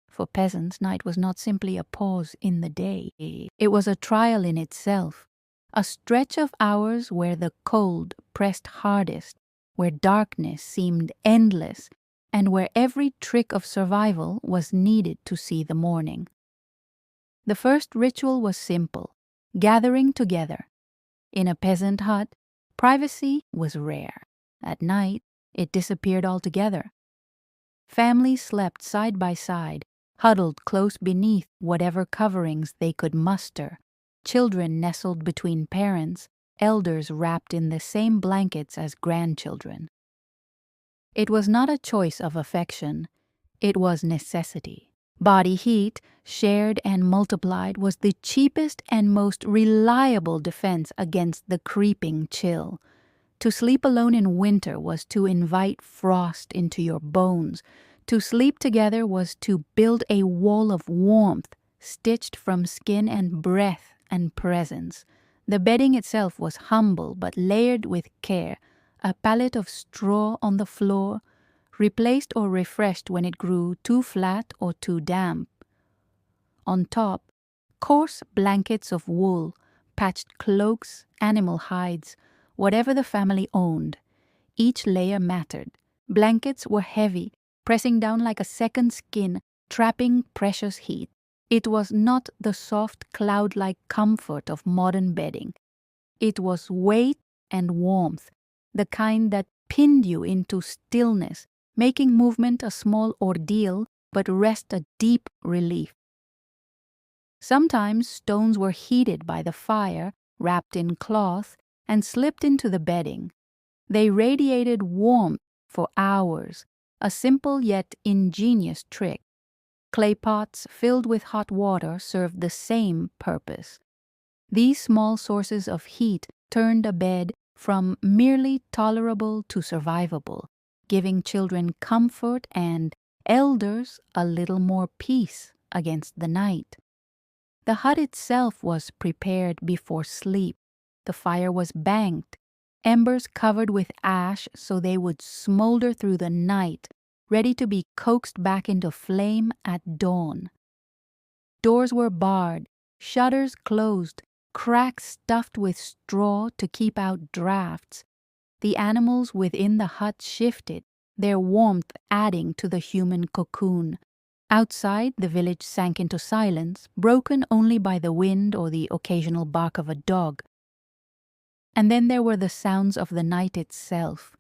For peasants, night was not simply a pause in the day. It was a trial in itself, a stretch of hours where the cold pressed hardest, where darkness seemed endless, and where every trick of survival was needed to see the morning. The first ritual was simple, gathering together. In a peasant hut, privacy was rare. At night, it disappeared altogether. Families slept side by side, huddled close beneath whatever coverings they could muster. Children nestled between parents, elders wrapped in the same blankets as grandchildren. It was not a choice of affection, it was necessity. Body heat, shared and multiplied, was the cheapest and most reliable defense against the creeping chill. To sleep alone in winter was to invite frost into your bones. To sleep together was to build a wall of warmth, stitched from skin and breath and presence. The bedding itself was humble but layered with care, a pallet of straw on the floor, replaced or refreshed when it grew too flat or too damp. On top, coarse blankets of wool, patched cloaks, animal hides, whatever the family owned. Each layer mattered. Blankets were heavy, pressing down like a second skin, trapping precious heat. It was not the soft, cloud-like comfort of modern bedding. It was weight and warmth, the kind that pinned you into stillness, making movement a small ordeal, but rest a deep relief. Sometimes stones were heated by the fire, wrapped in cloth, and slipped into the bedding. They radiated warmth for hours, a simple yet ingenious trick. Clay pots filled with hot water served the same purpose. These small sources of heat turned a bed from merely tolerable to survivable, giving children comfort and elders a little more peace against the night. The hut itself was prepared before sleep. The fire was banked, embers covered with ash so they would smolder through the night, ready to be coaxed back into flame at dawn. Doors were barred, shutters closed, cracks stuffed with straw to keep out drafts. The animals within the hut shifted, their warmth adding to the human cocoon. Outside, the village sank into silence, broken only by the wind or the occasional bark of a dog. And then there were the sounds of the night itself,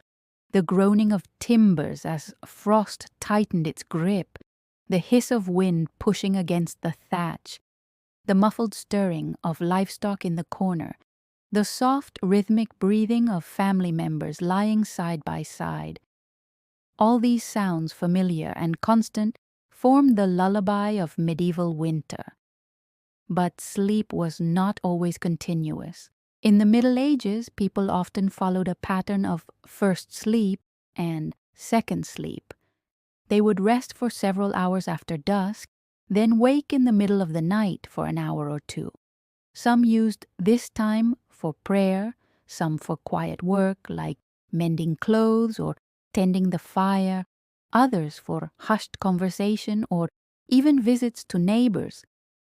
the groaning of timbers as frost tightened its grip, the hiss of wind pushing against the thatch, the muffled stirring of livestock in the corner, the soft rhythmic breathing of family members lying side by side. All these sounds, familiar and constant, formed the lullaby of medieval winter. But sleep was not always continuous. In the Middle Ages, people often followed a pattern of first sleep and second sleep. They would rest for several hours after dusk, then wake in the middle of the night for an hour or two. Some used this time for prayer, some for quiet work like mending clothes or tending the fire, others for hushed conversation or even visits to neighbors.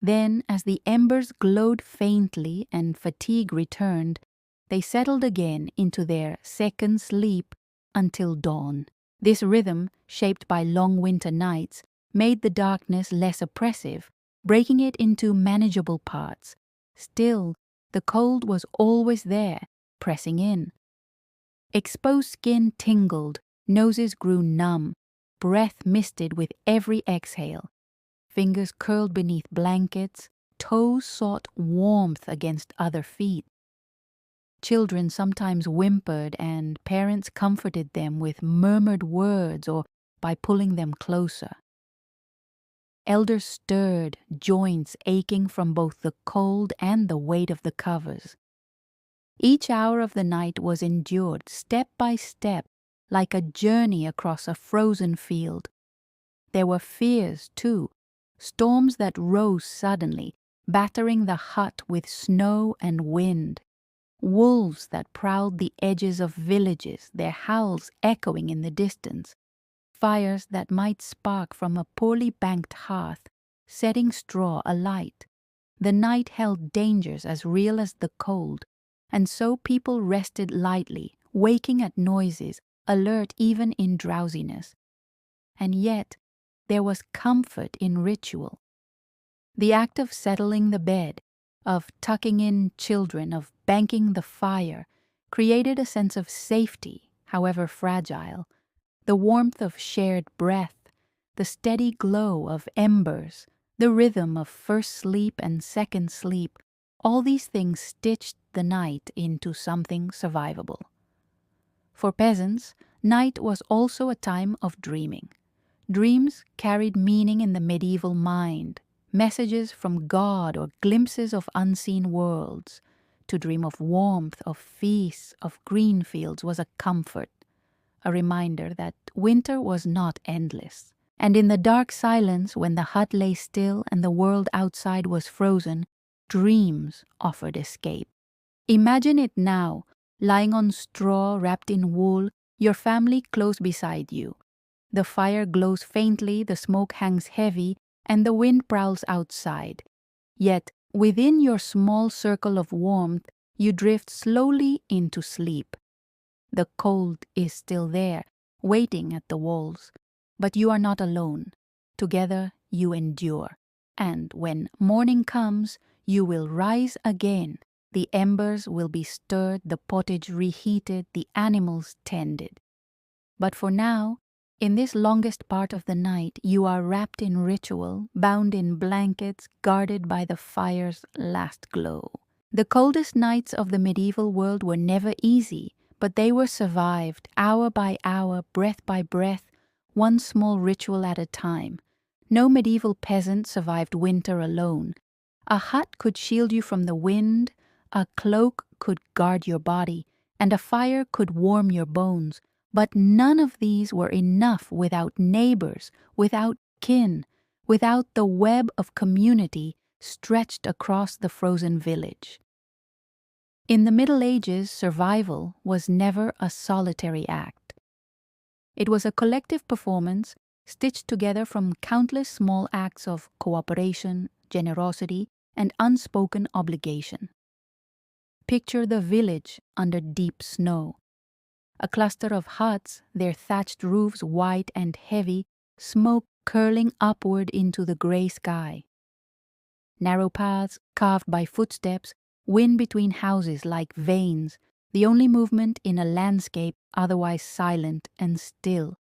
Then, as the embers glowed faintly and fatigue returned, they settled again into their second sleep until dawn. This rhythm, shaped by long winter nights, made the darkness less oppressive, breaking it into manageable parts. Still, the cold was always there, pressing in. Exposed skin tingled, noses grew numb, breath misted with every exhale. Fingers curled beneath blankets, toes sought warmth against other feet. Children sometimes whimpered and parents comforted them with murmured words or by pulling them closer. Elders stirred, joints aching from both the cold and the weight of the covers. Each hour of the night was endured step by step, like a journey across a frozen field. There were fears, too, storms that rose suddenly, battering the hut with snow and wind. Wolves that prowled the edges of villages, their howls echoing in the distance. Fires that might spark from a poorly banked hearth, setting straw alight. The night held dangers as real as the cold, and so people rested lightly, waking at noises, alert even in drowsiness. And yet, there was comfort in ritual. The act of settling the bed, of tucking in children, of banking the fire, created a sense of safety, however fragile. The warmth of shared breath, the steady glow of embers, the rhythm of first sleep and second sleep, all these things stitched the night into something survivable. For peasants, night was also a time of dreaming. Dreams carried meaning in the medieval mind, messages from God or glimpses of unseen worlds. To dream of warmth, of feasts, of green fields was a comfort, a reminder that winter was not endless. And in the dark silence, when the hut lay still and the world outside was frozen, dreams offered escape. Imagine it now, lying on straw wrapped in wool, your family close beside you. The fire glows faintly, the smoke hangs heavy, and the wind prowls outside. Yet, within your small circle of warmth, You drift slowly into sleep. The cold is still there, waiting at the walls, but you are not alone. Together you endure. And when morning comes, you will rise again. The embers will be stirred, the pottage reheated, the animals tended. But for now, in this longest part of the night, you are wrapped in ritual, bound in blankets, guarded by the fire's last glow. The coldest nights of the medieval world were never easy, but they were survived, hour by hour, breath by breath, one small ritual at a time. No medieval peasant survived winter alone. A hut could shield you from the wind, a cloak could guard your body, and a fire could warm your bones. But none of these were enough without neighbors, without kin, without the web of community stretched across the frozen village. In the Middle Ages, survival was never a solitary act. It was a collective performance stitched together from countless small acts of cooperation, generosity, and unspoken obligation. Picture the village under deep snow. A cluster of huts, their thatched roofs white and heavy, smoke curling upward into the gray sky. Narrow paths carved by footsteps wind between houses like veins, the only movement in a landscape otherwise silent and still.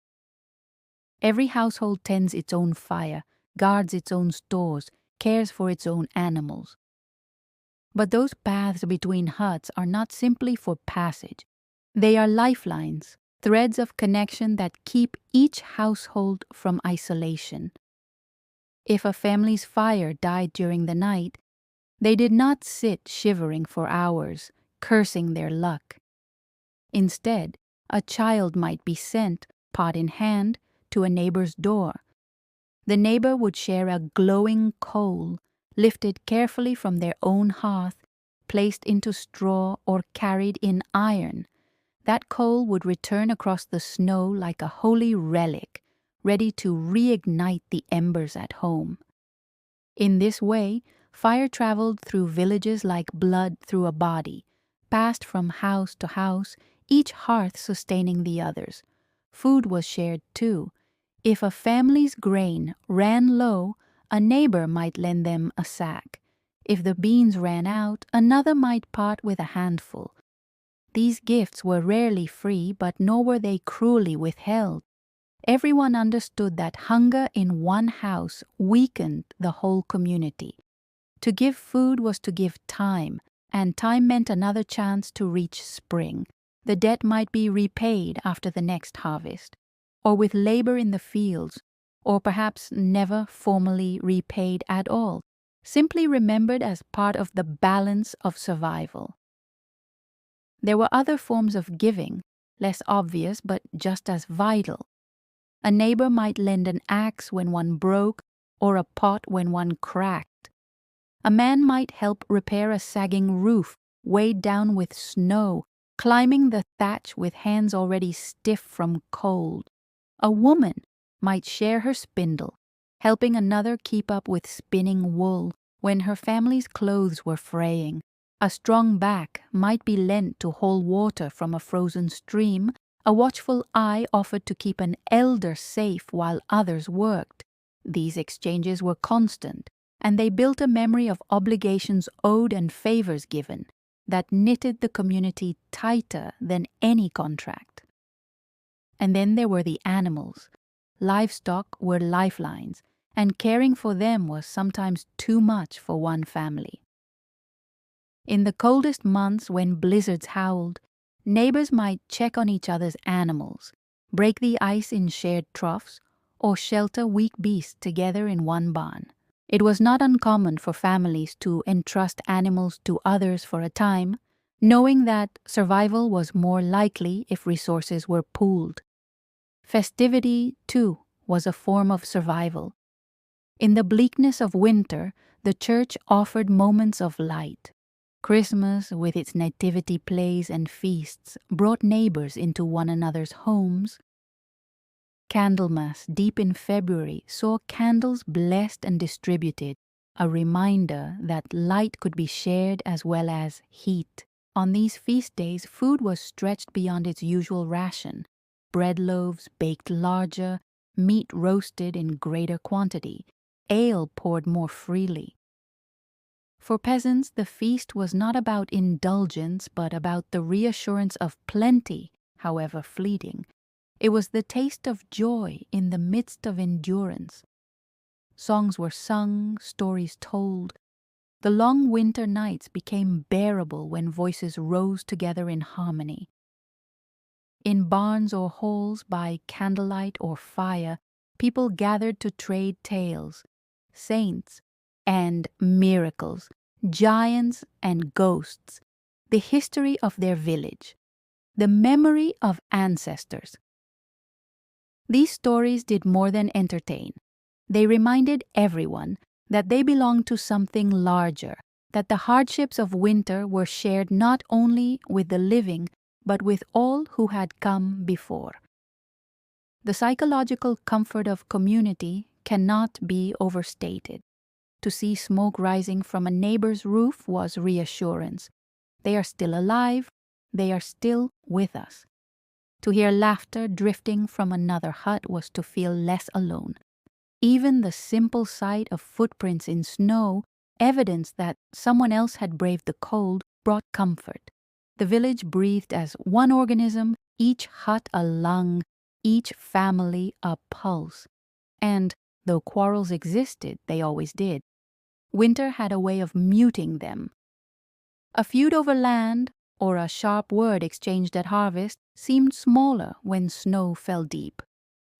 Every household tends its own fire, guards its own stores, cares for its own animals. But those paths between huts are not simply for passage. They are lifelines, threads of connection that keep each household from isolation. If a family's fire died during the night, they did not sit shivering for hours, cursing their luck. Instead, a child might be sent, pot in hand, to a neighbor's door. The neighbor would share a glowing coal, lifted carefully from their own hearth, placed into straw or carried in iron. That coal would return across the snow like a holy relic, ready to reignite the embers at home. In this way, fire traveled through villages like blood through a body, passed from house to house, each hearth sustaining the others. Food was shared too. If a family's grain ran low, a neighbor might lend them a sack. If the beans ran out, another might part with a handful. These gifts were rarely free, but nor were they cruelly withheld. Everyone understood that hunger in one house weakened the whole community. To give food was to give time, and time meant another chance to reach spring. The debt might be repaid after the next harvest, or with labor in the fields, or perhaps never formally repaid at all, simply remembered as part of the balance of survival. There were other forms of giving, less obvious but just as vital. A neighbor might lend an axe when one broke, or a pot when one cracked. A man might help repair a sagging roof, weighed down with snow, climbing the thatch with hands already stiff from cold. A woman might share her spindle, helping another keep up with spinning wool when her family's clothes were fraying. A strong back might be lent to haul water from a frozen stream, a watchful eye offered to keep an elder safe while others worked. These exchanges were constant, and they built a memory of obligations owed and favors given that knitted the community tighter than any contract. And then there were the animals. Livestock were lifelines, and caring for them was sometimes too much for one family. In the coldest months when blizzards howled, neighbors might check on each other's animals, break the ice in shared troughs, or shelter weak beasts together in one barn. It was not uncommon for families to entrust animals to others for a time, knowing that survival was more likely if resources were pooled. Festivity, too, was a form of survival. In the bleakness of winter, the church offered moments of light. Christmas, with its nativity plays and feasts, brought neighbors into one another's homes. Candlemas, deep in February, saw candles blessed and distributed, a reminder that light could be shared as well as heat. On these feast days, food was stretched beyond its usual ration. Bread loaves baked larger, meat roasted in greater quantity, ale poured more freely. For peasants, the feast was not about indulgence, but about the reassurance of plenty, however fleeting. It was the taste of joy in the midst of endurance. Songs were sung, stories told. The long winter nights became bearable when voices rose together in harmony. In barns or halls, by candlelight or fire, people gathered to trade tales, saints and miracles, giants and ghosts, the history of their village, the memory of ancestors. These stories did more than entertain. They reminded everyone that they belonged to something larger, that the hardships of winter were shared not only with the living, but with all who had come before. The psychological comfort of community cannot be overstated. To see smoke rising from a neighbor's roof was reassurance. They are still alive, they are still with us. To hear laughter drifting from another hut was to feel less alone. Even the simple sight of footprints in snow, evidence that someone else had braved the cold, brought comfort. The village breathed as one organism, each hut a lung, each family a pulse. And, though quarrels existed, they always did, winter had a way of muting them. A feud over land, or a sharp word exchanged at harvest, seemed smaller when snow fell deep.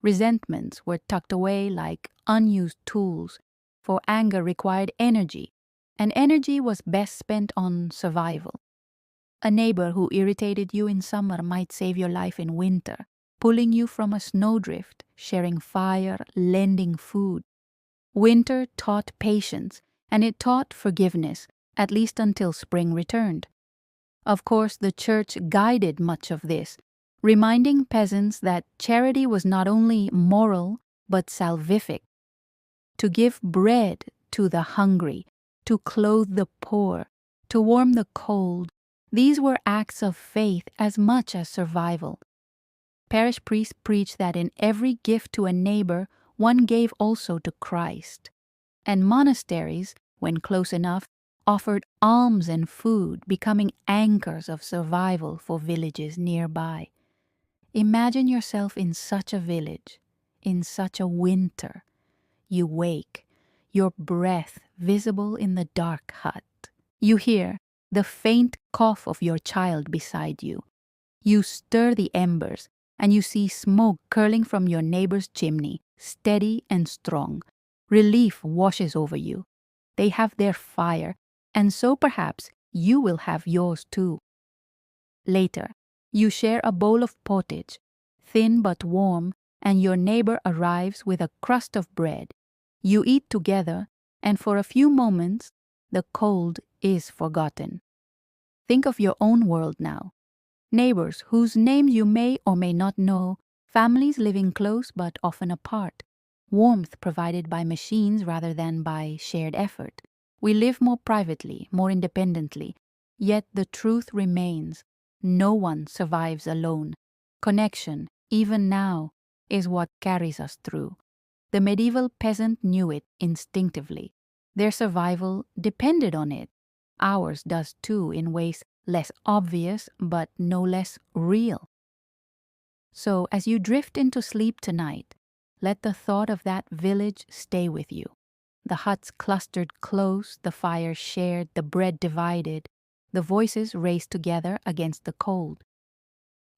Resentments were tucked away like unused tools, for anger required energy, and energy was best spent on survival. A neighbor who irritated you in summer might save your life in winter, pulling you from a snowdrift, sharing fire, lending food. Winter taught patience, and it taught forgiveness, at least until spring returned. Of course, the church guided much of this, reminding peasants that charity was not only moral, but salvific. To give bread to the hungry, to clothe the poor, to warm the cold, these were acts of faith as much as survival. Parish priests preached that in every gift to a neighbor, one gave also to Christ. And monasteries, when close enough, offered alms and food, becoming anchors of survival for villages nearby. Imagine yourself in such a village, in such a winter. You wake, your breath visible in the dark hut. You hear the faint cough of your child beside you. You stir the embers, and you see smoke curling from your neighbor's chimney, steady and strong. Relief washes over you. They have their fire, and so perhaps you will have yours too. Later, you share a bowl of pottage, thin but warm, and your neighbor arrives with a crust of bread. You eat together, and for a few moments, the cold is forgotten. Think of your own world now. Neighbors whose names you may or may not know, families living close but often apart, warmth provided by machines rather than by shared effort. We live more privately, more independently, yet the truth remains. No one survives alone. Connection, even now, is what carries us through. The medieval peasant knew it instinctively. Their survival depended on it. Ours does too, in ways less obvious but no less real. So as you drift into sleep tonight, let the thought of that village stay with you. The huts clustered close, the fire shared, the bread divided, the voices raced together against the cold.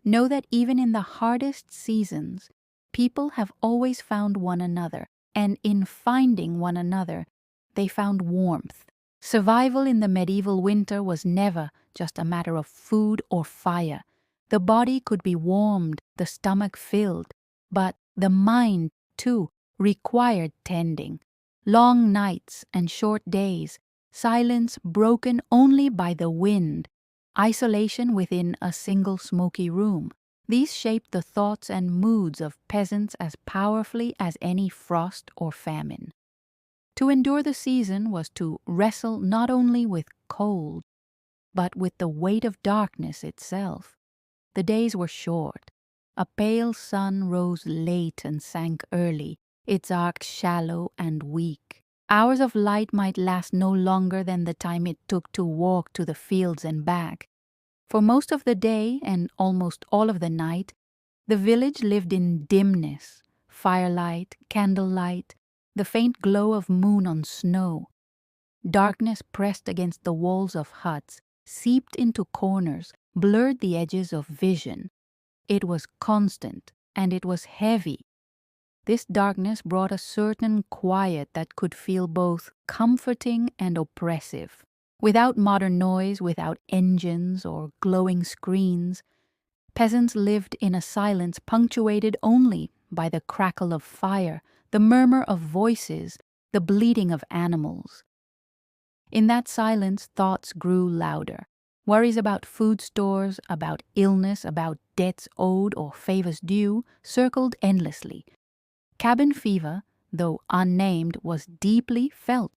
Know that even in the hardest seasons, people have always found one another, and in finding one another, they found warmth. Survival in the medieval winter was never just a matter of food or fire. The body could be warmed, the stomach filled, but the mind, too, required tending. Long nights and short days, silence broken only by the wind, isolation within a single smoky room. These shaped the thoughts and moods of peasants as powerfully as any frost or famine. To endure the season was to wrestle not only with cold, but with the weight of darkness itself. The days were short. A pale sun rose late and sank early, its arc shallow and weak. Hours of light might last no longer than the time it took to walk to the fields and back. For most of the day and almost all of the night, the village lived in dimness, firelight, candlelight, the faint glow of moon on snow. Darkness pressed against the walls of huts, seeped into corners, blurred the edges of vision. It was constant, and it was heavy. This darkness brought a certain quiet that could feel both comforting and oppressive. Without modern noise, without engines or glowing screens, peasants lived in a silence punctuated only by the crackle of fire, the murmur of voices, the bleating of animals. In that silence, thoughts grew louder. Worries about food stores, about illness, about debts owed or favors due circled endlessly. Cabin fever, though unnamed, was deeply felt.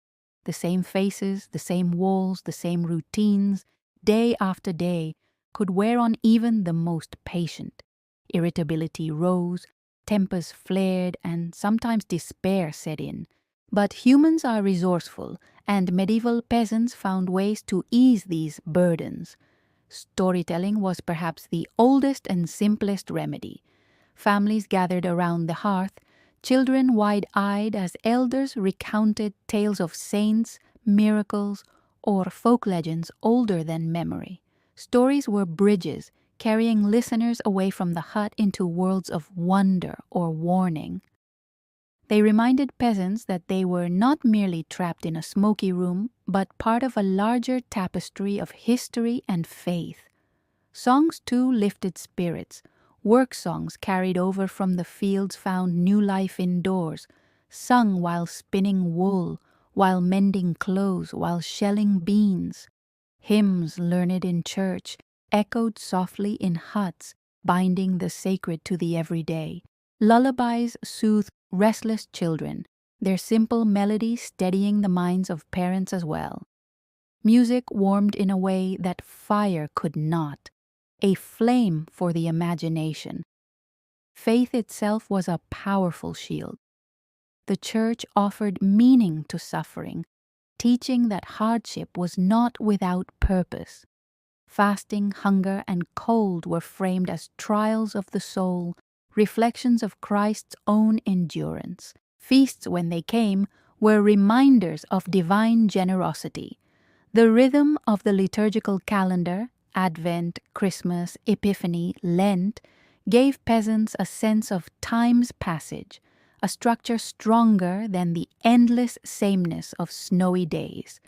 The same faces, the same walls, the same routines, day after day, could wear on even the most patient. Irritability rose, tempers flared, and sometimes despair set in. But humans are resourceful, and medieval peasants found ways to ease these burdens. Storytelling was perhaps the oldest and simplest remedy. Families gathered around the hearth, children wide-eyed as elders recounted tales of saints, miracles, or folk legends older than memory. Stories were bridges, carrying listeners away from the hut into worlds of wonder or warning. They reminded peasants that they were not merely trapped in a smoky room, but part of a larger tapestry of history and faith. Songs too lifted spirits. Work songs carried over from the fields found new life indoors, sung while spinning wool, while mending clothes, while shelling beans. Hymns learned in church echoed softly in huts, binding the sacred to the everyday. Lullabies soothed restless children, their simple melody steadying the minds of parents as well. Music warmed in a way that fire could not, a flame for the imagination. Faith itself was a powerful shield. The church offered meaning to suffering, teaching that hardship was not without purpose. Fasting, hunger, and cold were framed as trials of the soul, reflections of Christ's own endurance. Feasts, when they came, were reminders of divine generosity. The rhythm of the liturgical calendar, Advent, Christmas, Epiphany, Lent, gave peasants a sense of time's passage, a structure stronger than the endless sameness of snowy days.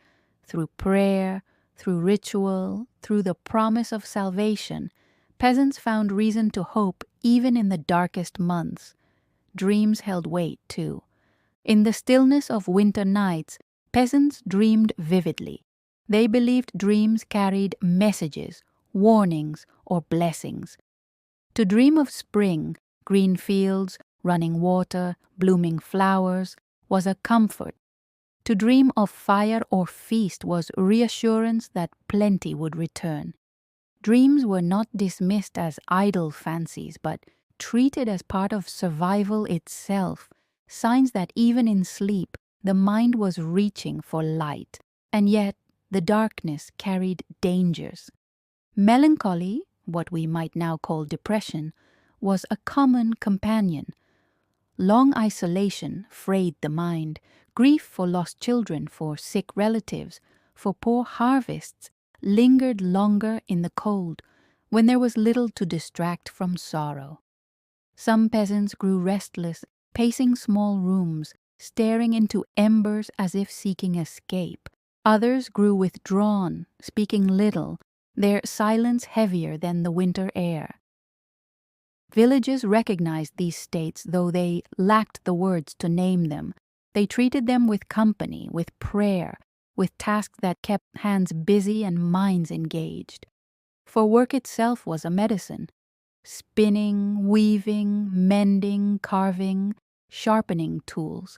Through prayer, through ritual, through the promise of salvation, peasants found reason to hope even in the darkest months. Dreams held weight, too. In the stillness of winter nights, peasants dreamed vividly. They believed dreams carried messages, warnings, or blessings. To dream of spring, green fields, running water, blooming flowers, was a comfort. To dream of fire or feast was reassurance that plenty would return. Dreams were not dismissed as idle fancies, but treated as part of survival itself, signs that even in sleep, the mind was reaching for light. And yet, the darkness carried dangers. Melancholy, what we might now call depression, was a common companion. Long isolation frayed the mind, grief for lost children, for sick relatives, for poor harvests, lingered longer in the cold, when there was little to distract from sorrow. Some peasants grew restless, pacing small rooms, staring into embers as if seeking escape. Others grew withdrawn, speaking little, their silence heavier than the winter air. Villages recognized these states, though they lacked the words to name them. They treated them with company, with prayer, with tasks that kept hands busy and minds engaged. For work itself was a medicine. Spinning, weaving, mending, carving, sharpening tools.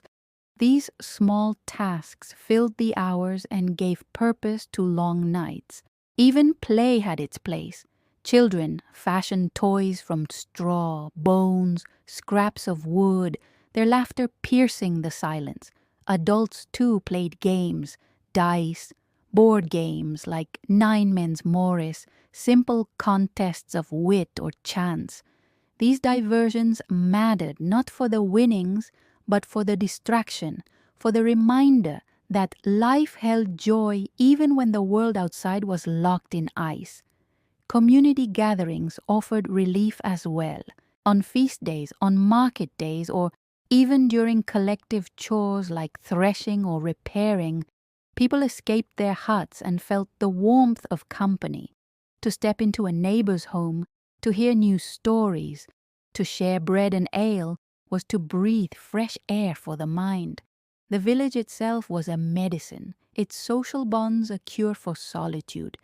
These small tasks filled the hours and gave purpose to long nights. Even play had its place. Children fashioned toys from straw, bones, scraps of wood, their laughter piercing the silence. Adults too played games, dice, board games like Nine Men's Morris, simple contests of wit or chance. These diversions mattered not for the winnings, but for the distraction, for the reminder that life held joy even when the world outside was locked in ice. Community gatherings offered relief as well. On feast days, on market days, or even during collective chores like threshing or repairing, people escaped their huts and felt the warmth of company. To step into a neighbor's home, to hear new stories, to share bread and ale was to breathe fresh air for the mind. The village itself was a medicine, its social bonds a cure for solitude.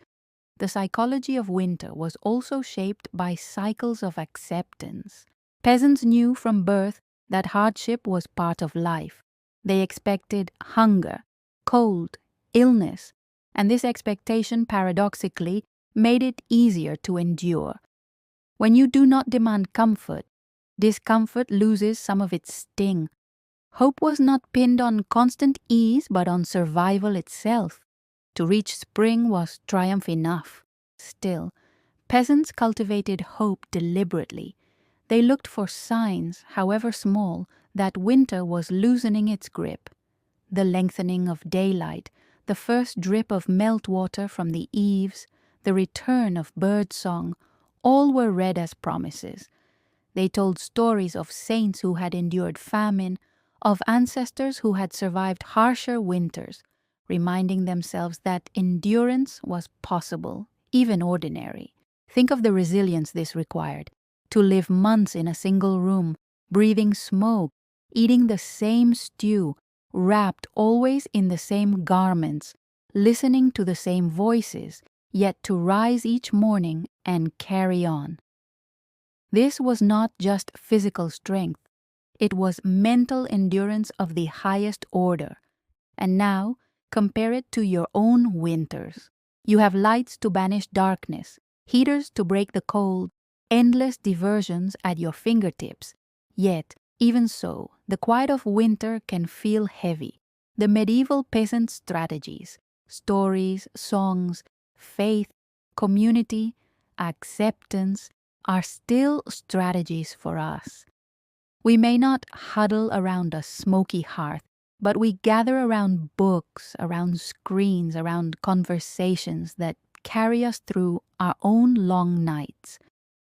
The psychology of winter was also shaped by cycles of acceptance. Peasants knew from birth that hardship was part of life. They expected hunger, cold, illness, and this expectation paradoxically made it easier to endure. When you do not demand comfort, discomfort loses some of its sting. Hope was not pinned on constant ease but on survival itself. To reach spring was triumph enough. Still, peasants cultivated hope deliberately. They looked for signs, however small, that winter was loosening its grip. The lengthening of daylight, the first drip of meltwater from the eaves, the return of birdsong, all were read as promises. They told stories of saints who had endured famine, of ancestors who had survived harsher winters, reminding themselves that endurance was possible, even ordinary. Think of the resilience this required, to live months in a single room, breathing smoke, eating the same stew, wrapped always in the same garments, listening to the same voices, yet to rise each morning and carry on. This was not just physical strength, it was mental endurance of the highest order. And now, compare it to your own winters. You have lights to banish darkness, heaters to break the cold, endless diversions at your fingertips. Yet, even so, the quiet of winter can feel heavy. The medieval peasant strategies, stories, songs, faith, community, acceptance, are still strategies for us. We may not huddle around a smoky hearth, but we gather around books, around screens, around conversations that carry us through our own long nights.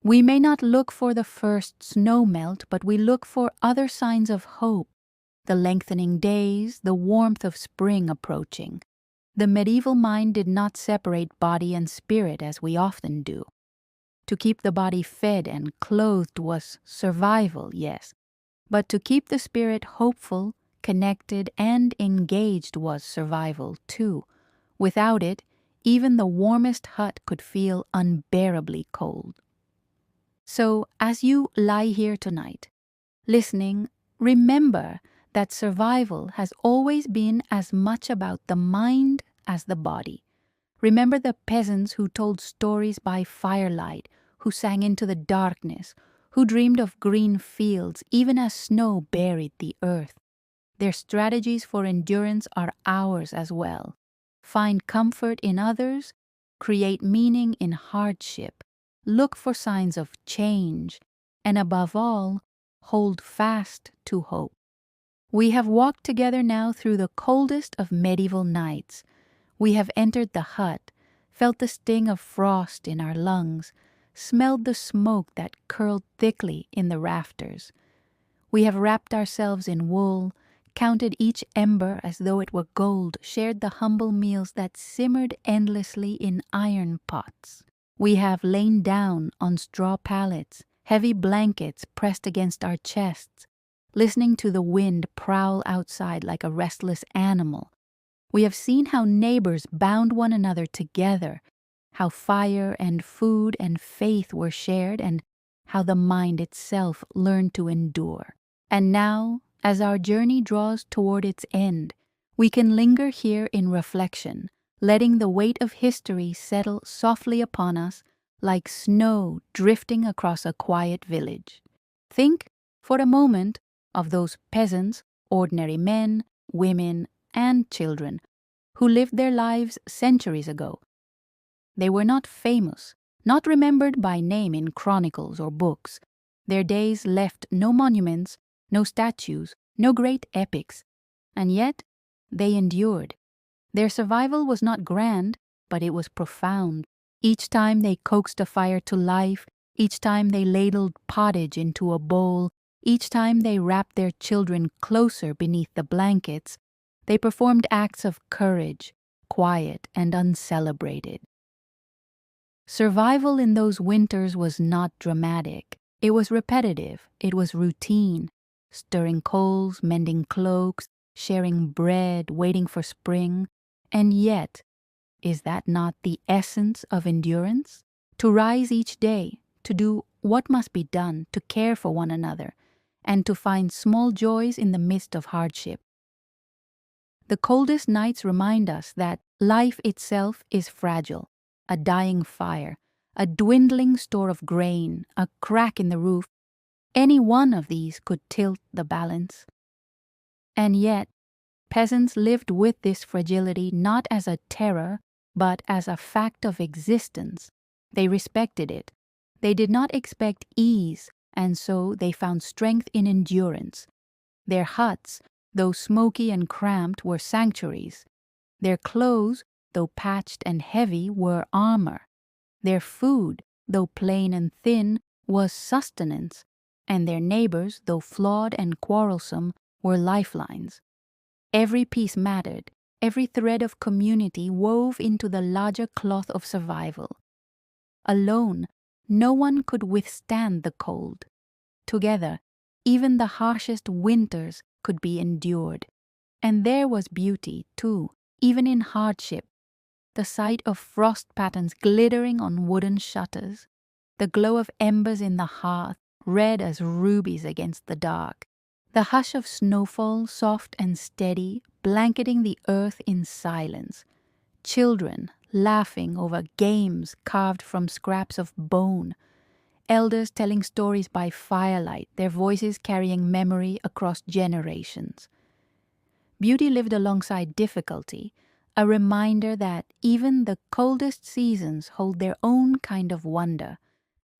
We may not look for the first snow melt, but we look for other signs of hope, the lengthening days, the warmth of spring approaching. The medieval mind did not separate body and spirit as we often do. To keep the body fed and clothed was survival, yes, but to keep the spirit hopeful, connected, and engaged was survival too. Without it, even the warmest hut could feel unbearably cold. So, as you lie here tonight, listening, remember that survival has always been as much about the mind as the body. Remember the peasants who told stories by firelight, who sang into the darkness, who dreamed of green fields even as snow buried the earth. Their strategies for endurance are ours as well. Find comfort in others, create meaning in hardship, look for signs of change, and above all, hold fast to hope. We have walked together now through the coldest of medieval nights. We have entered the hut, felt the sting of frost in our lungs, smelled the smoke that curled thickly in the rafters. We have wrapped ourselves in wool, counted each ember as though it were gold, shared the humble meals that simmered endlessly in iron pots. We have lain down on straw pallets, heavy blankets pressed against our chests, listening to the wind prowl outside like a restless animal. We have seen how neighbors bound one another together, how fire and food and faith were shared, and how the mind itself learned to endure. And now, as our journey draws toward its end, we can linger here in reflection, letting the weight of history settle softly upon us like snow drifting across a quiet village. Think, for a moment, of those peasants, ordinary men, women, and children, who lived their lives centuries ago. They were not famous, not remembered by name in chronicles or books. Their days left no monuments, no statues, no great epics, and yet they endured. Their survival was not grand, but it was profound. Each time they coaxed a fire to life, each time they ladled pottage into a bowl, each time they wrapped their children closer beneath the blankets, they performed acts of courage, quiet and uncelebrated. Survival in those winters was not dramatic. It was repetitive. It was routine. Stirring coals, mending cloaks, sharing bread, waiting for spring. And yet, is that not the essence of endurance? To rise each day, to do what must be done, to care for one another, and to find small joys in the midst of hardship. The coldest nights remind us that life itself is fragile, a dying fire, a dwindling store of grain, a crack in the roof. Any one of these could tilt the balance. And yet, peasants lived with this fragility not as a terror, but as a fact of existence. They respected it. They did not expect ease, and so they found strength in endurance. Their huts, though smoky and cramped, were sanctuaries. Their clothes, though patched and heavy, were armor. Their food, though plain and thin, was sustenance, and their neighbors, though flawed and quarrelsome, were lifelines. Every piece mattered, every thread of community wove into the larger cloth of survival. Alone, no one could withstand the cold. Together, even the harshest winters could be endured. And there was beauty, too, even in hardship. The sight of frost patterns glittering on wooden shutters, the glow of embers in the hearth, red as rubies against the dark, the hush of snowfall, soft and steady, blanketing the earth in silence, children laughing over games carved from scraps of bone, elders telling stories by firelight, their voices carrying memory across generations. Beauty lived alongside difficulty, a reminder that even the coldest seasons hold their own kind of wonder.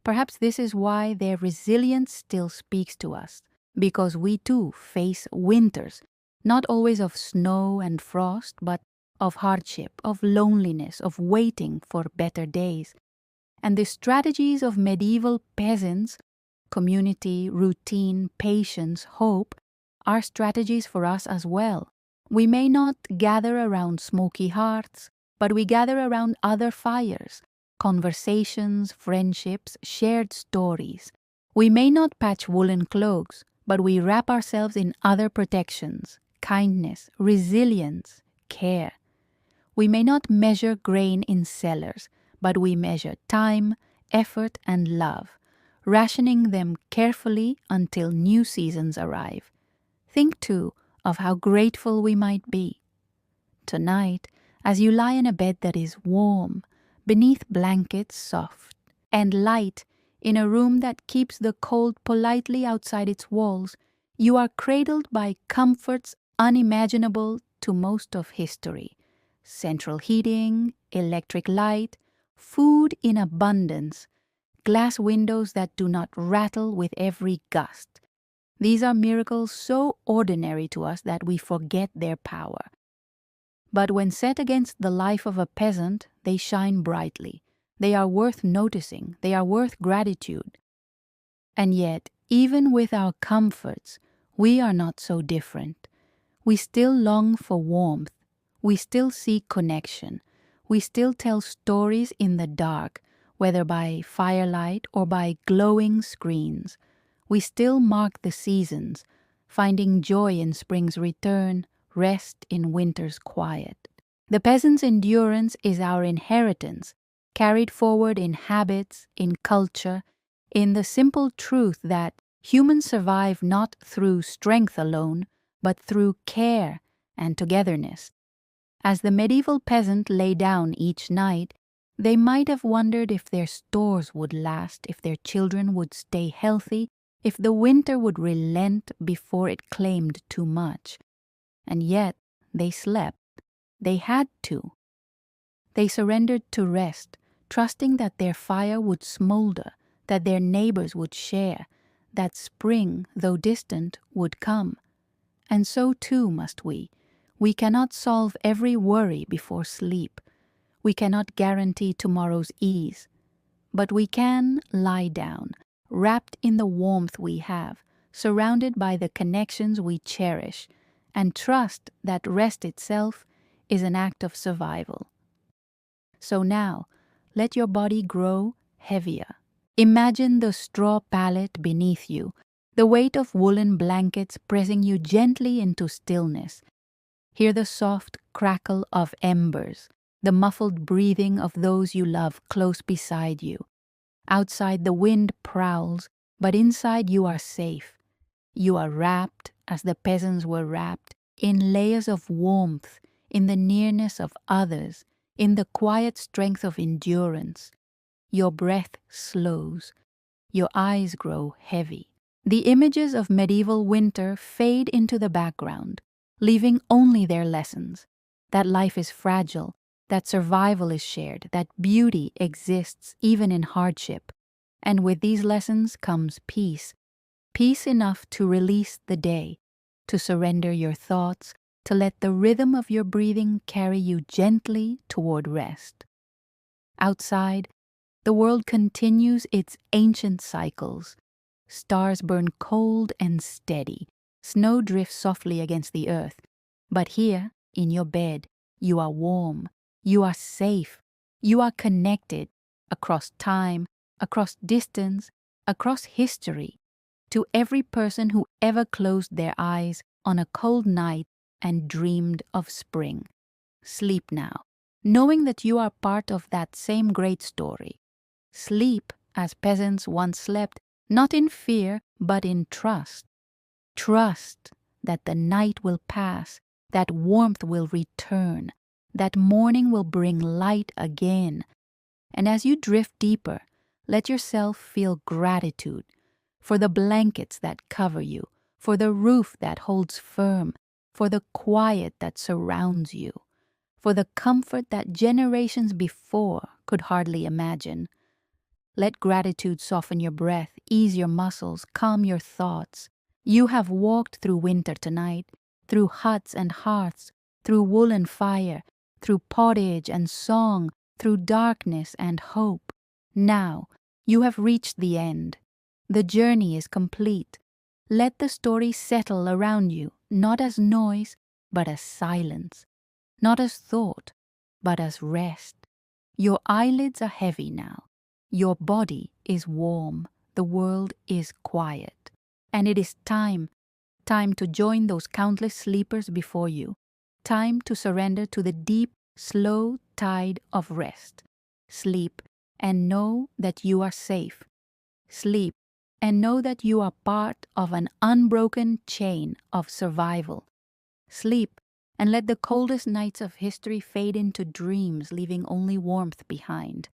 Perhaps this is why their resilience still speaks to us, because we too face winters, not always of snow and frost, but of hardship, of loneliness, of waiting for better days. And the strategies of medieval peasants, community, routine, patience, hope, are strategies for us as well. We may not gather around smoky hearths, but we gather around other fires, conversations, friendships, shared stories. We may not patch woolen cloaks, but we wrap ourselves in other protections, kindness, resilience, care. We may not measure grain in cellars, but we measure time, effort, and love, rationing them carefully until new seasons arrive. Think, too, of how grateful we might be. Tonight, as you lie in a bed that is warm, beneath blankets soft, and light in a room that keeps the cold politely outside its walls, you are cradled by comforts unimaginable to most of history. Central heating, electric light, food in abundance, glass windows that do not rattle with every gust. These are miracles so ordinary to us that we forget their power. But when set against the life of a peasant, they shine brightly. They are worth noticing. They are worth gratitude. And yet, even with our comforts, we are not so different. We still long for warmth. We still seek connection. We still tell stories in the dark, whether by firelight or by glowing screens. We still mark the seasons, finding joy in spring's return, rest in winter's quiet. The peasant's endurance is our inheritance, carried forward in habits, in culture, in the simple truth that humans survive not through strength alone, but through care and togetherness. As the medieval peasant lay down each night, they might have wondered if their stores would last, if their children would stay healthy, if the winter would relent before it claimed too much. And yet they slept. They had to. They surrendered to rest, trusting that their fire would smolder, that their neighbors would share, that spring, though distant, would come. And so too must we. We cannot solve every worry before sleep. We cannot guarantee tomorrow's ease. But we can lie down, wrapped in the warmth we have, surrounded by the connections we cherish, and trust that rest itself is an act of survival. So now, let your body grow heavier. Imagine the straw pallet beneath you, the weight of woolen blankets pressing you gently into stillness. Hear the soft crackle of embers, the muffled breathing of those you love close beside you. Outside the wind prowls, but inside you are safe. You are wrapped, as the peasants were wrapped, in layers of warmth, in the nearness of others, in the quiet strength of endurance. Your breath slows. Your eyes grow heavy. The images of medieval winter fade into the background, leaving only their lessons. That life is fragile, that survival is shared, that beauty exists even in hardship. And with these lessons comes peace. Peace enough to release the day, to surrender your thoughts, to let the rhythm of your breathing carry you gently toward rest. Outside, the world continues its ancient cycles. Stars burn cold and steady. Snow drifts softly against the earth. But here, in your bed, you are warm. You are safe. You are connected across time, across distance, across history, to every person who ever closed their eyes on a cold night and dreamed of spring. Sleep now, knowing that you are part of that same great story. Sleep as peasants once slept, not in fear, but in trust. Trust that the night will pass, that warmth will return, that morning will bring light again. And as you drift deeper, let yourself feel gratitude for the blankets that cover you, for the roof that holds firm, for the quiet that surrounds you, for the comfort that generations before could hardly imagine. Let gratitude soften your breath, ease your muscles, calm your thoughts. You have walked through winter tonight, through huts and hearths, through wool and fire, through pottage and song, through darkness and hope. Now you have reached the end. The journey is complete. Let the story settle around you, not as noise, but as silence. Not as thought, but as rest. Your eyelids are heavy now. Your body is warm. The world is quiet. And it is time to join those countless sleepers before you. Time to surrender to the deep, slow tide of rest. Sleep and know that you are safe. Sleep and know that you are part of an unbroken chain of survival. Sleep and let the coldest nights of history fade into dreams, leaving only warmth behind.